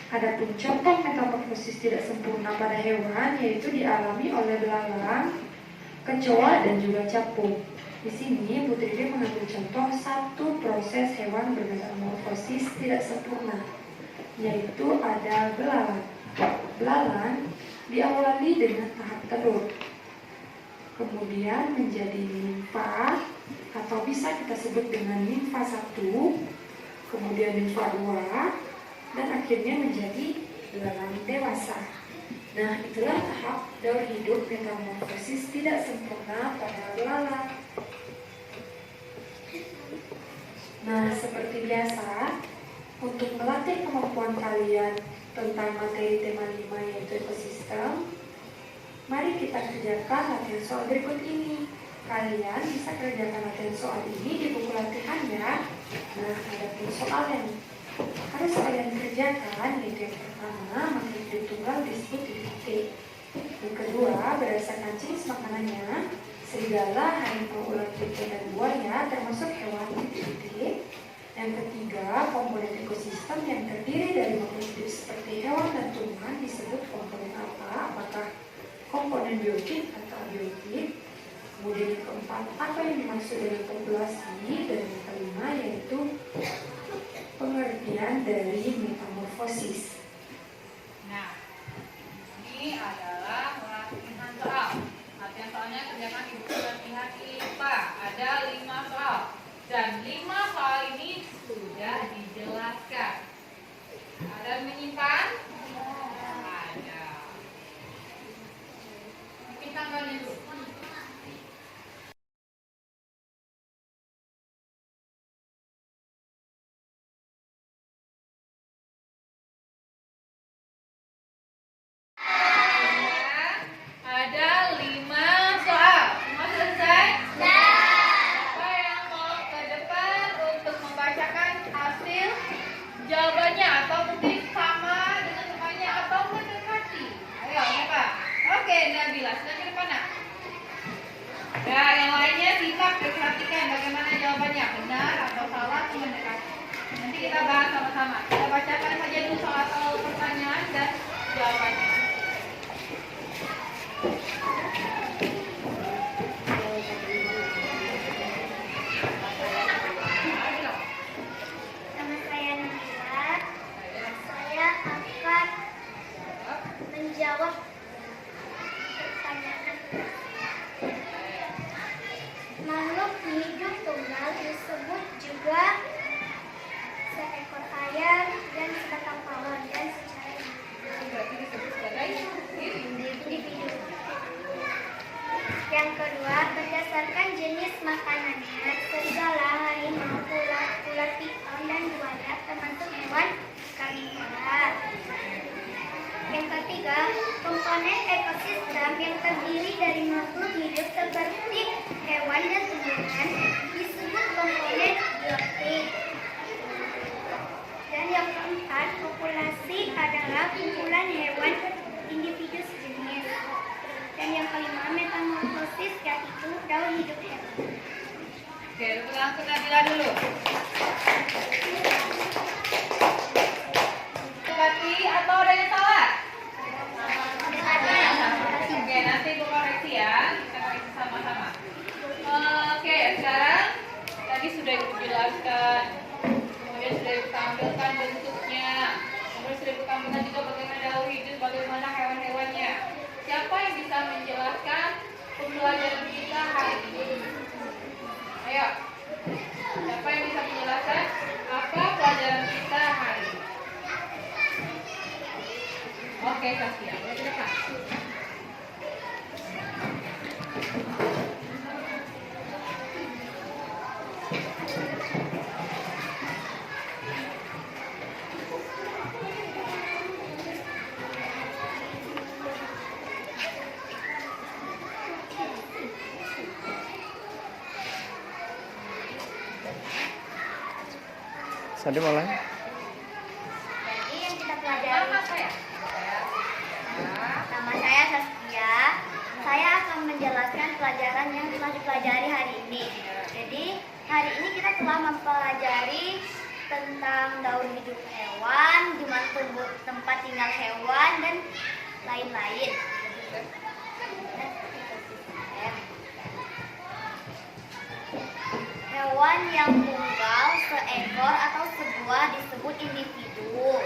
Adapun contoh metamorfosis tidak sempurna pada hewan yaitu dialami oleh belalang, kecoa, dan juga capung. Di sini Putri mengambil contoh satu proses hewan bermetamorfosis tidak sempurna, yaitu ada belalang. Belalang diawali dengan tahap telur, kemudian menjadi nimfa atau bisa kita sebut dengan nimfa 1, kemudian nimfa 2, dan akhirnya menjadi belalang dewasa. Nah, itulah tahap daur hidup metamorfosis tidak sempurna pada belalang. Nah, seperti biasa, untuk melatih kemampuan kalian tentang materi tema 5 yaitu ekosistem, mari kita kerjakan latihan soal berikut ini. Kalian bisa kerjakan latihan soal ini di buku latihan ya. Nah, ada pun soal yang harus kalian kerjakan yaitu yang pertama, materi tunggal disebut titik. Yang kedua, berdasarkan jenis makanannya, serigala, harimau, ular putih, dan buaya termasuk hewan titik. Yang ketiga, komponen ekosistem yang terdiri dari makhluk hidup seperti hewan dan tumbuhan disebut komponen apa? Apakah komponen biotik atau abiotik? Kemudian yang keempat, apa yang dimaksud dengan populasi? Dan yang kelima yaitu pengertian dari metamorfosis. Nah, ini adalah latihan soal. Latihan soalnya kerjakan di buku latihan IPA. Ada 5 soal. Dan 5 soal ini sudah dijelaskan. Ada yang menyimpan? Ada. Mungkin tanggalnya dulu. Nah, yang lainnya simak dan perhatikan bagaimana jawabannya, benar atau salah atau mendekati. Nanti kita bahas sama-sama. Kita bacakan saja dulu soal pertanyaan dan jawabannya. Nama saya Nabila. Saya akan menjawab pertanyaan. Makhluk hidup tunggal disebut juga seekor ayam dan sebatang pohon dan secara Berarti disebut sebagai individu. Yang kedua, berdasarkan jenis makanannya, serigala, harimau, ular piton, dan buaya termasuk hewan karnivora. Yang ketiga, komponen ekosistem yang terdiri dari makhluk hidup seperti hewan dan tumbuhan disebut komponen biotik. Dan yang keempat, populasi adalah kumpulan hewan individu sejenis. Dan yang kelima, metamorfosis yaitu daur hidup hewan. Oke, langsung Nabila dulu. Berarti atau ada yang salah? Oke, nanti ibu koreksi ya. Kita koreksi sama-sama. Oke, sekarang tadi sudah ibu jelaskan, kemudian sudah ibu tampilkan bentuknya, kemudian sudah ibu tampilkan juga bagaimana daur hidup, bagaimana hewan-hewannya. Siapa yang bisa menjelaskan pembelajaran kita hari ini? Ayo, siapa yang bisa menjelaskan apa pelajaran kita hari ini? Oke, Saskia, boleh silakan. Sandi mulai. Jadi yang kita pelajari, Nama saya. nama saya Saskia. Saya akan menjelaskan pelajaran yang telah dipelajari hari ini. Jadi hari ini kita telah mempelajari tentang daur hidup hewan, di mana tempat tinggal hewan dan lain-lain. Hewan yang tunggal, seekor atau sebuah disebut individu.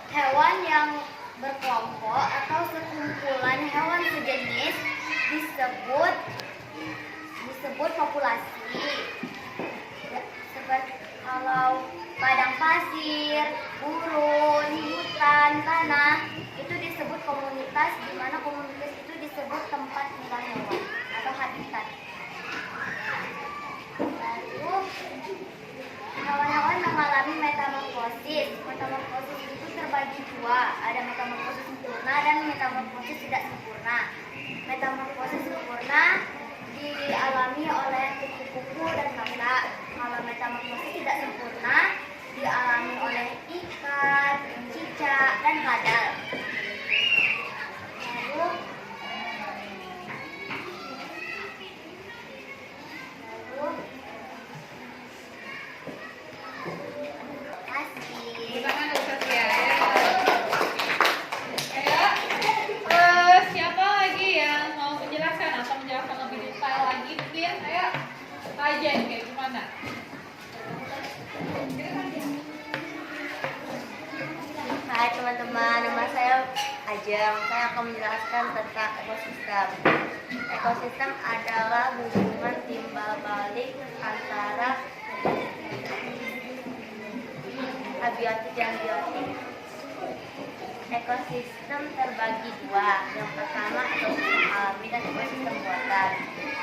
Hewan yang berkelompok atau sekumpulan hewan sejenis disebut populasi. Ya, seperti kalau padang pasir, gurun, hutan, tanah itu disebut komunitas, di mana komunitas itu disebut tempat tinggal hewan atau habitat. Lalu hewan-hewan mengalami metamorfosis. Metamorfosis itu terbagi dua, ada metamorfosis sempurna dan metamorfosis tidak sempurna. Metamorfosis sempurna dialami oleh kupu-kupu dan katak. Kalau metamorfosis tidak sempurna dialami oleh ikan, cicak, dan kadal. Silakan dulu, Saskia. Siapa lagi yang mau menjelaskan atau menjelaskan lebih detail lagi mungkin? Ayo, Ajen, kayak gimana? Hai teman-teman, nama saya Ajeng. Saya akan menjelaskan tentang ekosistem. Ekosistem adalah hubungan timbal balik antara abiotik dan biotik. Ekosistem terbagi dua. Yang pertama ekosistem alami dan ekosistem buatan.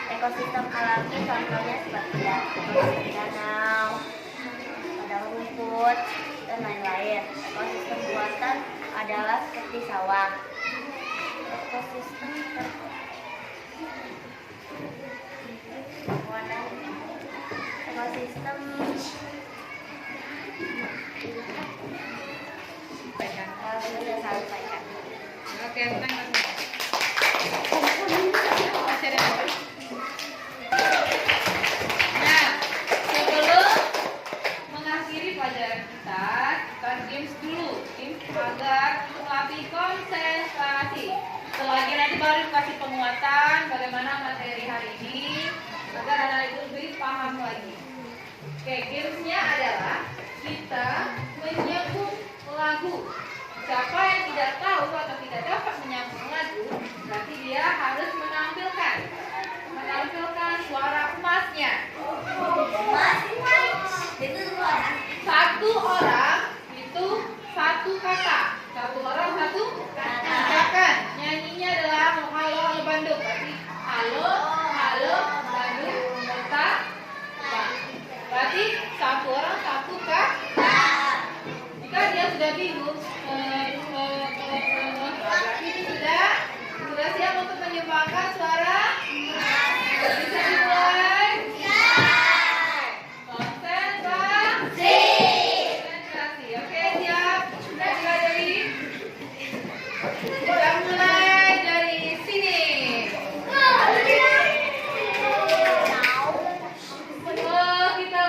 Ekosistem alami contohnya seperti ekosistem danau, padang rumput, dan lain-lain. Ekosistem buatan adalah seperti sawah. Ekosistem sudah saya sampaikan. Oke, tenang. Masih ada yang Oke, gamesnya adalah kita menyambung lagu. Siapa yang tidak tahu atau tidak dapat menyambung lagu, berarti dia harus menampilkan suara emasnya. Satu orang itu satu kata. Satu orang satu kata. Misalkan nyanyinya adalah halo halo Bandung. Berarti halo halo Bandung kota. Berarti satu orang satu kata. Jika dia sudah bingung, berarti itu sudah siap untuk menyumbangkan suara. Bisa dimulai. Konsentrasi. Oke, siap. Sudah dari. Kita mulai dari sini. Oh, kita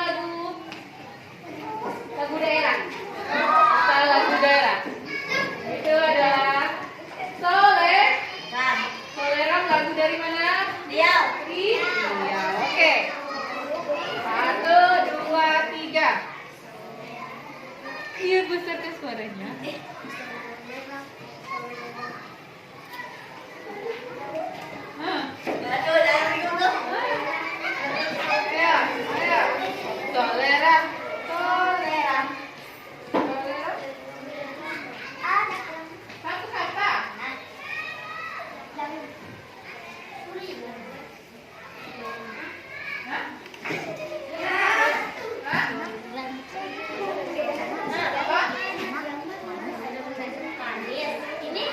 lagu daerah. Kita lagu daerah. Itu adalah Soleram, lagu dari mana? Riau. Oke. 1, 2, 3. Iya, besar kan suaranya. Ayo. Soleram. Satu kata. Hah? Apa? Ini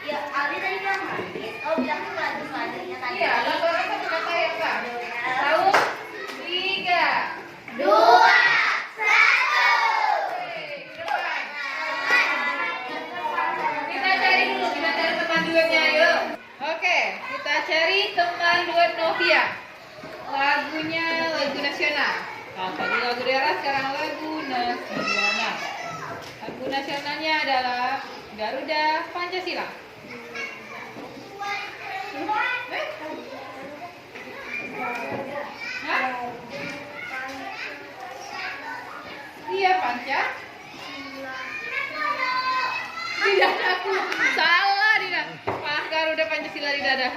ya Ali tadi bilang manis. Oh bilang tuh lagu-lagunya tadi. Iya, lagu orang satu kata ya, Kak. 1, 3, 2, 1. Kita cari teman duetnya, yuk. Oke, kita cari teman duet Novia. Lagunya lagu nasional. Nah, tadi lagu daerah, sekarang lagu nasional. Lagu nasionalnya adalah Garuda Pancasila. Hah? Iya, Panca. Tidak, aku salah, tidak. Pak Garuda Pancasila tidak ada.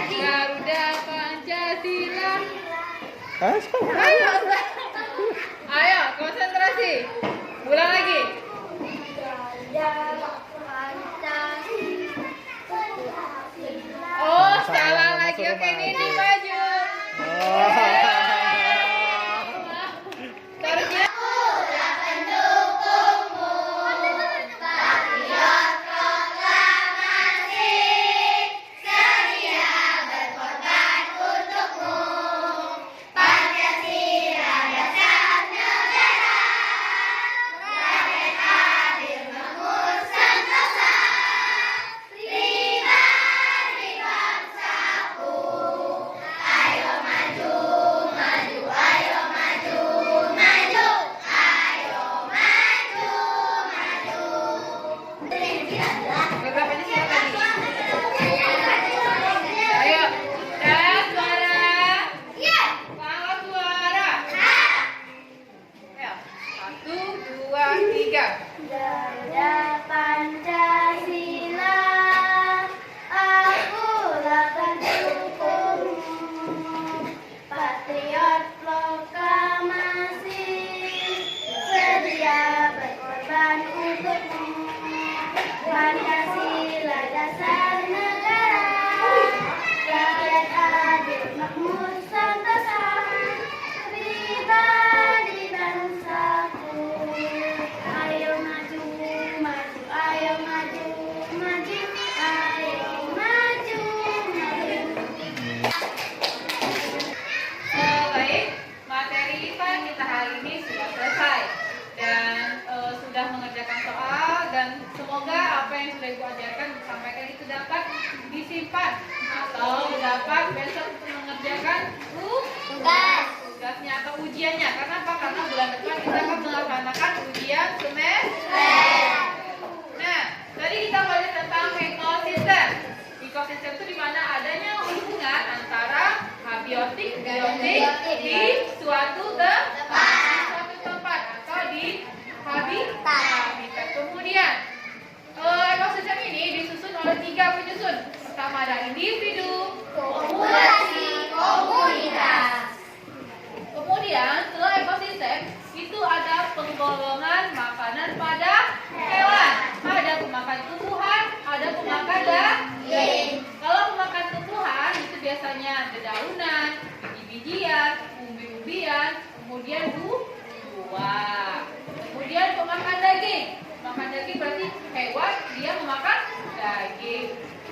Garuda Pancasila. Ayo, konsentrasi. Ulang lagi. Oh, salah lagi. Oke, Nini maju. Seharusnya beberapa di sini lagi. Ayo, dan suara. Pangkat suara. Ayo, 1, 2, 3. Garuda Pancasila, akulah pendukungmu, patriot proklamasi, sedia berkorban untukmu. Pancasila dasar negara, rakyat adil makmur sentosa, pribadi bangsaku. Ayo maju, maju, ayo maju, maju, ayo maju, maju. Baik, materi IPA kita hari ini sudah selesai dan sudah mengerjakan soal, dan semoga apa yang sudah Ibu ajarkan disampaikan itu dapat disimpan atau dapat besok untuk mengerjakan tugasnya atau ujiannya. Karena apa? Karena bulan depan kita akan melaksanakan ujian semester. Nah, tadi kita belajar tentang ekosistem. Ekosistem itu di mana adanya hubungan antara habitat biotik di suatu tempat atau di habitat. Kemudian ekosistem ini disusun oleh 3 penyusun. Pertama ada individu, Populasi komunitas. kemudian setelah ekosistem itu ada penggolongan makanan pada hewan. Ada pemakan tumbuhan, ada pemakan daging. Kalau pemakan tumbuhan itu biasanya dedaunan, biji-bijian, umbi-umbian, kemudian buah. Kemudian pemakan daging. Makan daging berarti hewan dia memakan daging.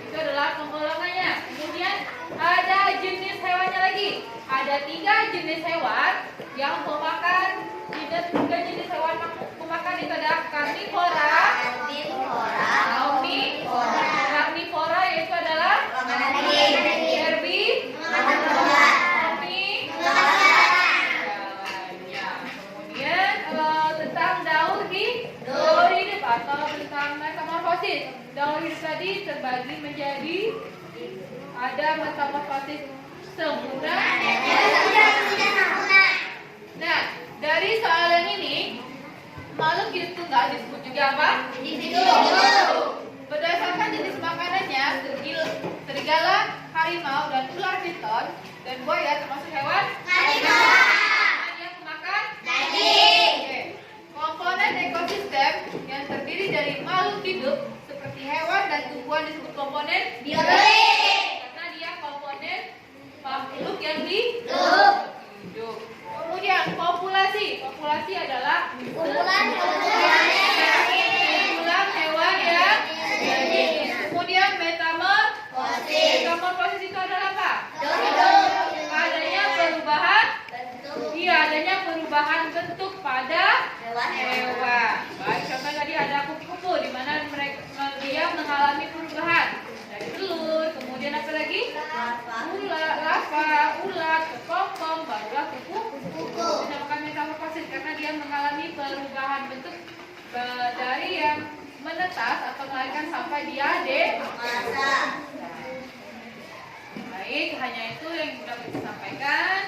Itu adalah penggolongannya. Kemudian ada jenis hewannya lagi. Ada 3 jenis hewan yang memakan. 3 jenis hewan pemakan itu ada karnivora, omnivora. Karnivora yaitu adalah kemudian tentang daur hidup atau tentang metamorfosis. Daur hidup tadi terbagi menjadi ada metamorfosis sempurna. Nah, dari soal yang ini makhluk hidup tunggal disebut juga apa? Individu. Berdasarkan jenis makanannya, serigala, harimau, dan ular piton dan buaya termasuk hewan yang memakan daging. Oke. Komponen ekosistem yang terdiri dari makhluk hidup seperti hewan dan tumbuhan disebut komponen biotik karena dia komponen makhluk yang hidup. Kemudian populasi adalah kumpulan hewan yang daging. Kemudian metamorfosis itu adalah apa? Adanya perubahan bentuk pada hewan. Baik, contoh tadi ada kupu-kupu di mana dia mengalami perubahan dari telur, kemudian apa lagi? Ulat, kepompong, barulah kupu-kupu. Dinamakan metamorfosis karena dia mengalami perubahan bentuk dari yang menetas atau melahirkan sampai dia dewasa. Baik, hanya itu yang dapat saya sampaikan.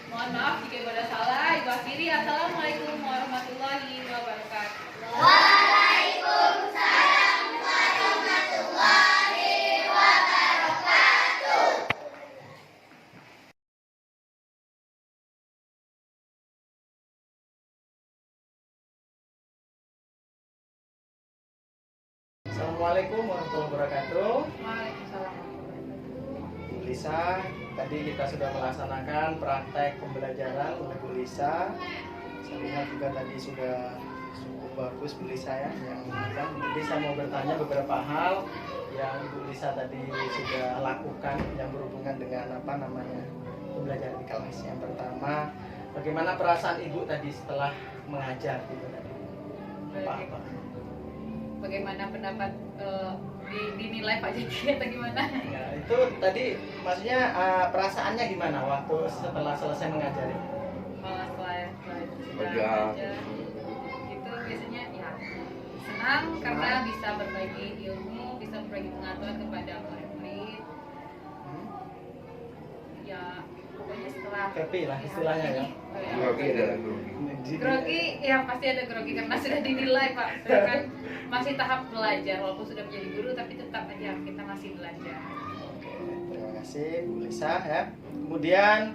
Mohon maaf jika ada salah. Ibu akhiri. Assalamualaikum warahmatullahi wabarakatuh. Waalaikumsalam warahmatullahi wabarakatuh. Assalamualaikum warahmatullahi wabarakatuh. Waalaikumsalam. Bu Lisa, tadi kita sudah melaksanakan praktek pembelajaran oleh Bu Lisa. Saya lihat juga tadi sudah cukup bagus Bu Lisa ya. Jadi saya mau bertanya beberapa hal yang Bu Lisa tadi sudah lakukan yang berhubungan dengan pembelajaran di kelas. Yang pertama, bagaimana perasaan Ibu tadi setelah mengajar gitu tadi? Apa? Bagaimana pendapat dinilai Pak Jeki atau gimana? Ya, itu tadi maksudnya perasaannya gimana waktu setelah selesai mengajari? Setelah belajar itu biasanya ya senang karena bisa berbagi ilmu, bisa berbagi pengetahuan kepada murid-murid. Ya pokoknya setelah Happy lah istilahnya ya. Grogi, ya pasti ada grogi karena sudah dinilai Pak. Saya kan masih tahap belajar, walaupun sudah menjadi guru tapi tetap aja kita masih belajar. Oke, terima kasih Bu Lisa ya. Kemudian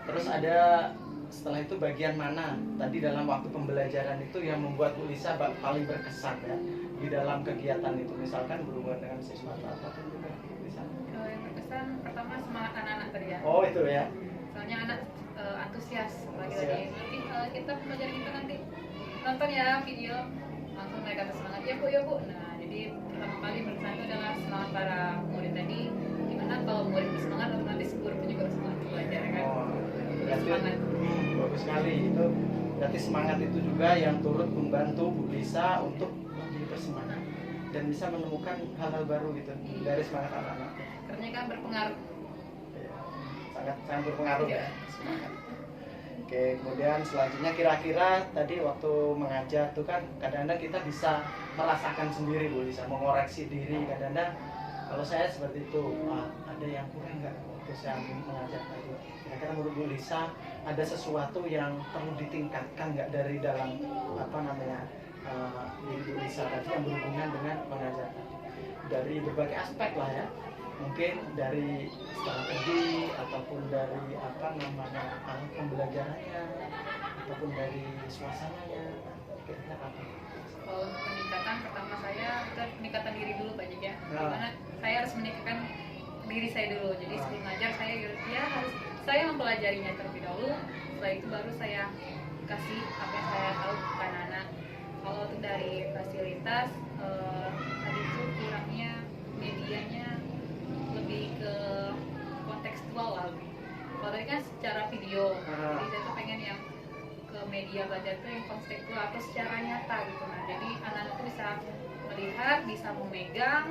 terus ada setelah itu bagian mana tadi dalam waktu pembelajaran itu yang membuat Bu Lisa paling berkesan ya di dalam kegiatan itu, misalkan berhubungan dengan siswa atau apapun juga Bu Lisa? Yang berkesan pertama semangat anak-anak tadi ya. Oh itu ya. Soalnya anak antusias lagi nanti kita belajar kita nanti nonton ya video langsung mereka bersemangat ya bu. Nah jadi pertama kali berkesan itu adalah semangat para murid tadi, dimana kalau murid bersemangat otomatis guru pun juga bersemangat belajar kan. Berarti Semangat. Bagus sekali itu. Berarti semangat itu juga yang turut membantu Bu Lisa untuk menjadi bersemangat dan bisa menemukan hal-hal baru gitu dari semangat anak-anak. Karena kan berpengaruh. Sangat berpengaruh ya semangat. Oke, kemudian selanjutnya kira-kira tadi waktu mengajar tuh kan kadang-kadang kita bisa merasakan sendiri Bu Lisa, mengoreksi diri kadang-kadang kalau saya seperti itu, ada yang kurang nggak? usia mengajar tadi. Kira-kira menurut Bu Lisa ada sesuatu yang perlu ditingkatkan nggak dari dalam apa namanya diri Bu Lisa tadi yang berhubungan dengan mengajar tadi? Dari berbagai aspek lah ya, mungkin dari strategi ataupun dari apa namanya alat pembelajarannya ataupun dari suasananya, kira-kira apa? Kalau untuk peningkatan pertama saya itu peningkatan diri dulu Pak Jek ya. Nah. Dimana saya harus meningkatkan diri saya dulu. Jadi sebelum ngajar saya ya harus saya mempelajarinya terlebih dahulu. Setelah itu baru saya kasih apa yang saya tahu ke anak-anak. Kalau untuk dari fasilitas tadi itu kurangnya medianya lebih ke kontekstual lah lebih. Kalau tadi kan secara video, jadi saya tuh pengen yang ke media belajar itu yang kontekstual atau secara nyata gitu. Nah, jadi anak-anak tuh bisa melihat, bisa memegang,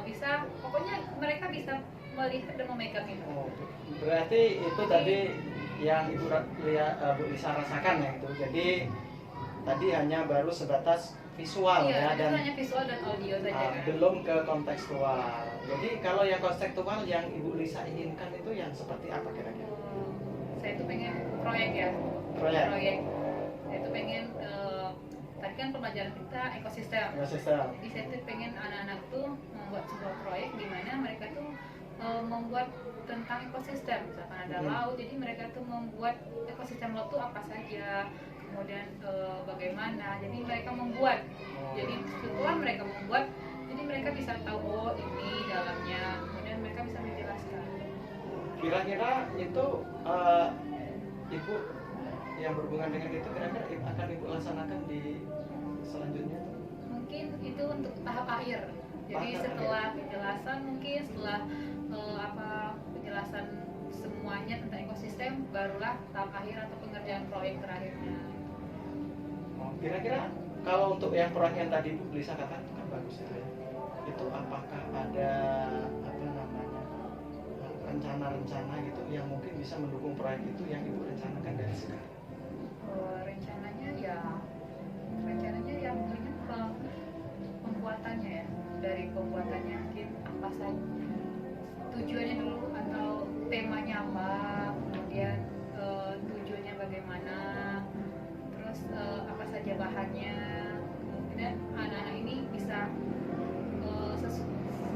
bisa pokoknya mereka bisa melihat dan memegang itu. Oh, berarti itu tadi yang Ibu Bu Lisa rasakan ya itu. Jadi tadi hanya baru sebatas visual Iya, ya itu dan hanya visual dan audio saja kan. belum ke kontekstual. Jadi kalau yang kontekstual yang Ibu Lisa inginkan itu yang seperti apa kira-kira? Saya tuh pengen proyek ya. Proyek. Saya tuh pengen tadi kan pembelajaran kita ekosistem. Ekosistem. Jadi saya tuh pengen anak-anak tuh membuat sebuah proyek di mana mereka tuh membuat tentang ekosistem. Misalkan ada laut, jadi mereka tuh membuat ekosistem laut tuh apa saja, kemudian bagaimana. Jadi mereka membuat. Jadi setelah mereka membuat, jadi mereka bisa tahu oh ini dalamnya. Kemudian mereka bisa menjelaskan. Kira-kira itu Ibu yang berhubungan dengan itu kira-kira akan Ibu laksanakan di selanjutnya? Mungkin itu untuk tahap akhir. Jadi Tahap setelah penjelasan mungkin setelah penjelasan semuanya tentang ekosistem barulah tahap akhir atau pengerjaan proyek terakhirnya. Oh, kira-kira kalau untuk yang proyek yang tadi Bu Lisa katakan itu kan bagus itu ya. Itu apakah ada apa namanya rencana-rencana gitu yang mungkin bisa mendukung proyek itu yang Ibu rencanakan dari sekarang? Rencananya ya mungkin pembuatannya ya, dari pembuatannya mungkin apa saja tujuannya dulu atau temanya apa, kemudian tujuannya bagaimana, terus apa saja bahannya, kemudian anak-anak ini bisa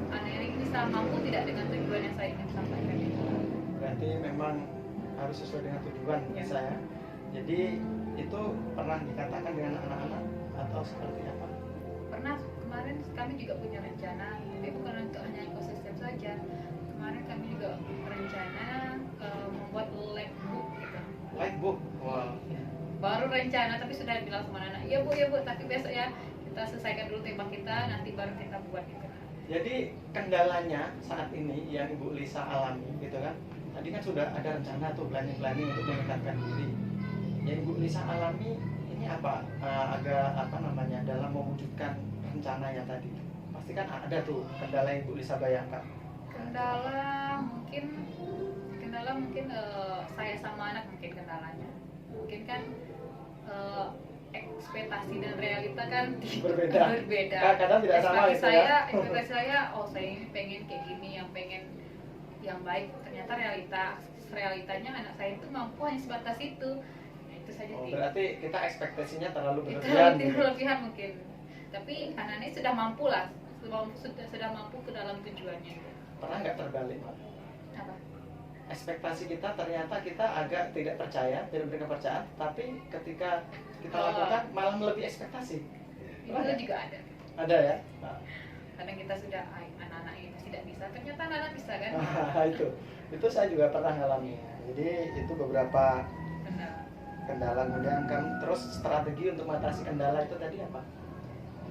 anak-anak ini bisa mampu tidak dengan tujuan yang saya ingin sampaikan itu. Berarti memang harus sesuai dengan tujuan Ya. saya. Jadi itu pernah dikatakan dengan anak-anak atau seperti apa? Pernah kemarin kami juga punya rencana, tapi bukan untuk hanya ekosistem saja. Kemarin kami juga berencana membuat lab book gitu. Lightbook. Wow. Baru rencana tapi sudah bilang sama anak, iya bu, tapi besok ya kita selesaikan dulu tema kita, nanti baru kita buat gitu. Jadi kendalanya saat ini yang Ibu Lisa alami gitu kan? Tadi kan sudah ada rencana tuh planning untuk meningkatkan diri. Yang Ibu Lisa alami ini apa? Agak apa namanya dalam mewujudkan rencananya tadi. Pasti kan ada tuh kendala yang Ibu Lisa bayangkan. Kendala mungkin saya sama anak mungkin kendalanya. Mungkin kan ekspektasi dan realita kan Berbeda. Kadang tidak sama gitu ya. Ekspektasi saya, saya ini pengen kayak gini, yang pengen yang baik. Ternyata realitanya anak saya itu mampu hanya sebatas itu. Nah, itu saja sih. Berarti kita ekspektasinya terlalu Itu berlebihan. Gitu. berlebihan mungkin. Tapi anak-anak sudah mampu lah, sudah mampu ke dalam tujuannya. Pernah nggak terbalik, Pak? Apa? Ekspektasi kita ternyata kita agak tidak percaya, tidak beri kepercayaan, tapi ketika kita Oh. lakukan malah melebihi ekspektasi. Itu juga ada. Ada ya? Nah, Kadang kita sudah anak-anak ini tidak bisa, ternyata anak-anak bisa kan? itu saya juga pernah ngalami. Jadi itu beberapa Benar. kendala, kemudian kan terus strategi untuk mengatasi kendala itu tadi apa?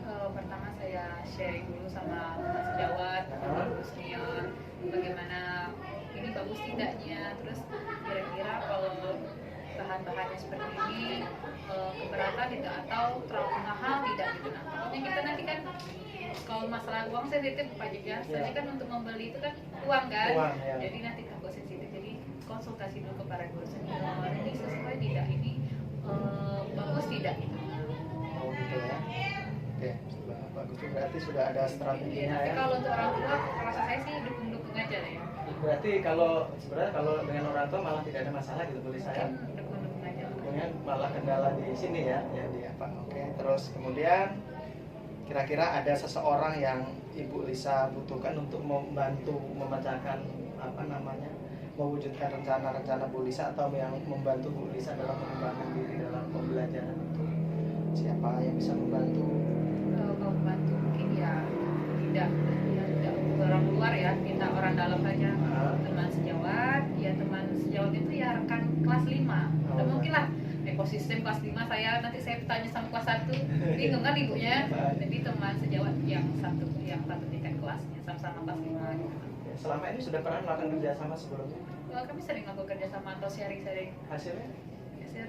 Pertama saya sharing dulu sama teman sejawat, guru senior, bagaimana ini bagus tidaknya, terus kira-kira kalau bahan-bahannya seperti ini keberatan tidak atau terlalu mahal tidak gitu. Nah, takutnya kita nanti kan kalau masalah uang sensitif Pak Jek ya, soalnya kan untuk membeli itu kan uang kan, Uang, ya. jadi nanti takut sensitif, jadi konsultasi dulu kepada guru senior, ini sesuai tidak, ini bagus tidak gitu. Oh gitu ya. Oke, bagus, berarti sudah ada strateginya Tapi ya. kalau untuk orang tua, rasa saya sih dukung-dukung aja lah ya. Berarti kalau sebenarnya kalau dengan orang tua malah tidak ada masalah gitu Bu Lisa ya. Dukung-dukung aja. Kemudian malah kendala di sini ya, ya di apa? Oke, terus kemudian kira-kira ada seseorang yang Ibu Lisa butuhkan untuk membantu memecahkan apa namanya, mewujudkan rencana-rencana Bu Lisa atau yang membantu Bu Lisa dalam mengembangkan diri dalam pembelajaran itu? Siapa yang bisa membantu? Kalau bantu mungkin ya tidak orang luar ya, kita orang dalam saja. Teman sejawat, ya teman sejawat itu ya rekan kelas 5. Udah mungkin lah ekosistem kelas 5 saya nanti saya tanya sama kelas 1 bingung kan ibunya. Jadi teman sejawat yang satu tingkat kelasnya sama-sama kelas 5 gitu. Selama ini sudah pernah melakukan kerjasama sebelumnya? Kami sering melakukan kerjasama atau sharing-sharing. Hasilnya?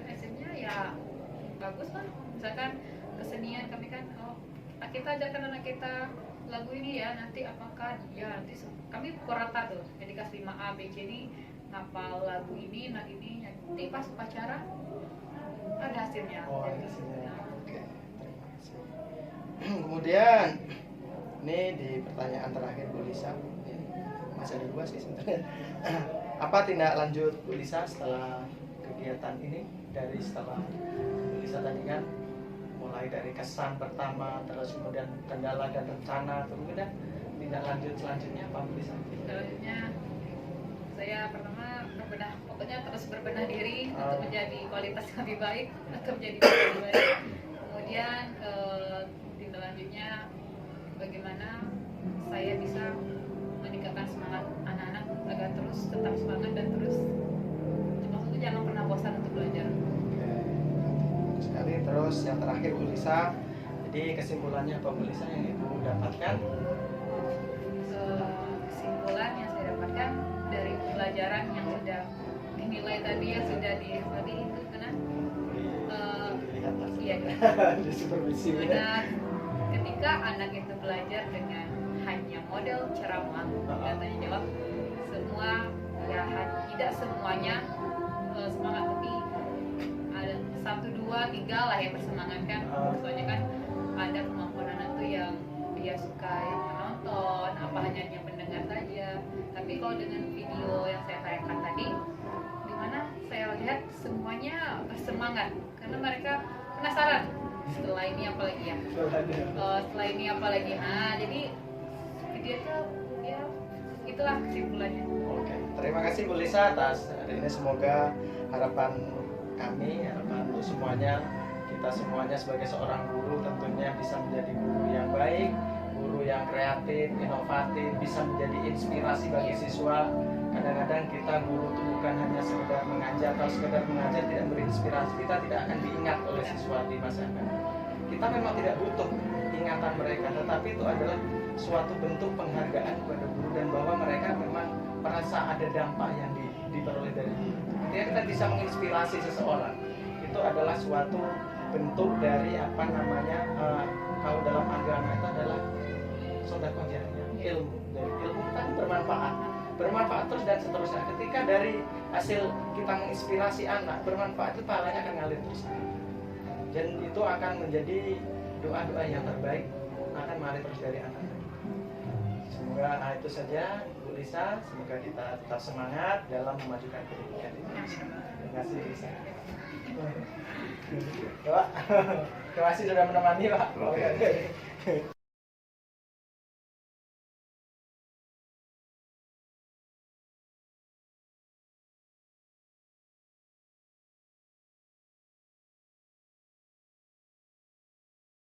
Hasilnya ya bagus lah. Misalkan kesenian kami kan, kita ajarkan anak kita lagu ini ya, nanti apakah ya nanti kami kurata tuh, jadi kelas 5 A B C ini ngapal lagu ini, nah ini nanti pas upacara ada hasilnya. Oh, ada hasilnya. Oke, terima kasih. Kemudian ini di pertanyaan terakhir Bu Lisa, ini masih ada 2 sih sebenarnya. Apa tindak lanjut Bu Lisa setelah kegiatan ini, dari setelah Bu Lisa tadi kan mulai dari kesan pertama, terus kemudian kendala dan rencana, kemudian tindak lanjut selanjutnya apa Bu Lisa? Selanjutnya saya pertama berbenah, pokoknya terus berbenah diri untuk menjadi kualitas yang lebih baik, untuk menjadi lebih baik. Kemudian tindak lanjutnya bagaimana saya bisa meningkatkan semangat anak-anak agar terus tetap semangat dan terus maksudnya jangan pernah bosan untuk belajar. Sekali. Terus yang terakhir Bu Lisa, jadi kesimpulannya apa Bu Lisa yang Ibu dapatkan? Kesimpulan yang saya dapatkan dari pelajaran yang sudah dinilai tadi, yang sudah tadi itu karena iya di supervisi. benar, ketika anak itu belajar dengan hanya model ceramah dan tanya jawab, semua ya tidak semuanya semangat, tapi ada 1, 2, 3 lah yang bersemangatkan. Soalnya kan ada kemampuan anak tuh yang dia suka yang menonton, apa hanya mendengar saja. Tapi kalau dengan video yang saya tayangkan tadi, dimana saya lihat semuanya bersemangat karena mereka penasaran setelah ini apa lagi ya, setelah ini apa lagi. Jadi video itu ya itulah kesimpulannya. Oke, terima kasih Bu Lisa atas hari ini. Semoga harapan kami, harapan untuk semuanya, kita semuanya sebagai seorang guru tentunya bisa menjadi guru yang baik, guru yang kreatif, inovatif, bisa menjadi inspirasi bagi siswa. Kadang-kadang kita guru itu bukan hanya sekedar mengajar, kalau sekedar mengajar tidak berinspirasi, kita tidak akan diingat oleh siswa di masa akan. Kita memang tidak butuh ingatan mereka, tetapi itu adalah suatu bentuk penghargaan kepada guru dan bahwa mereka memang merasa ada dampak yang diperoleh dari guru. Ketika kita bisa menginspirasi seseorang, itu adalah suatu bentuk dari apa namanya, kalau dalam agama itu adalah sedekah jariyah, ilmu. Dari ilmu kan bermanfaat terus dan seterusnya. Ketika dari hasil kita menginspirasi anak bermanfaat, itu pahalanya akan ngalir terus. Dan itu akan menjadi doa-doa yang terbaik akan mengalir terus dari anak. Semoga itu saja Bu Lisa, semoga kita tetap semangat dalam memajukan pendidikan Indonesia. Terima kasih Bu Lisa. Pak, terima kasih sudah menemani Pak.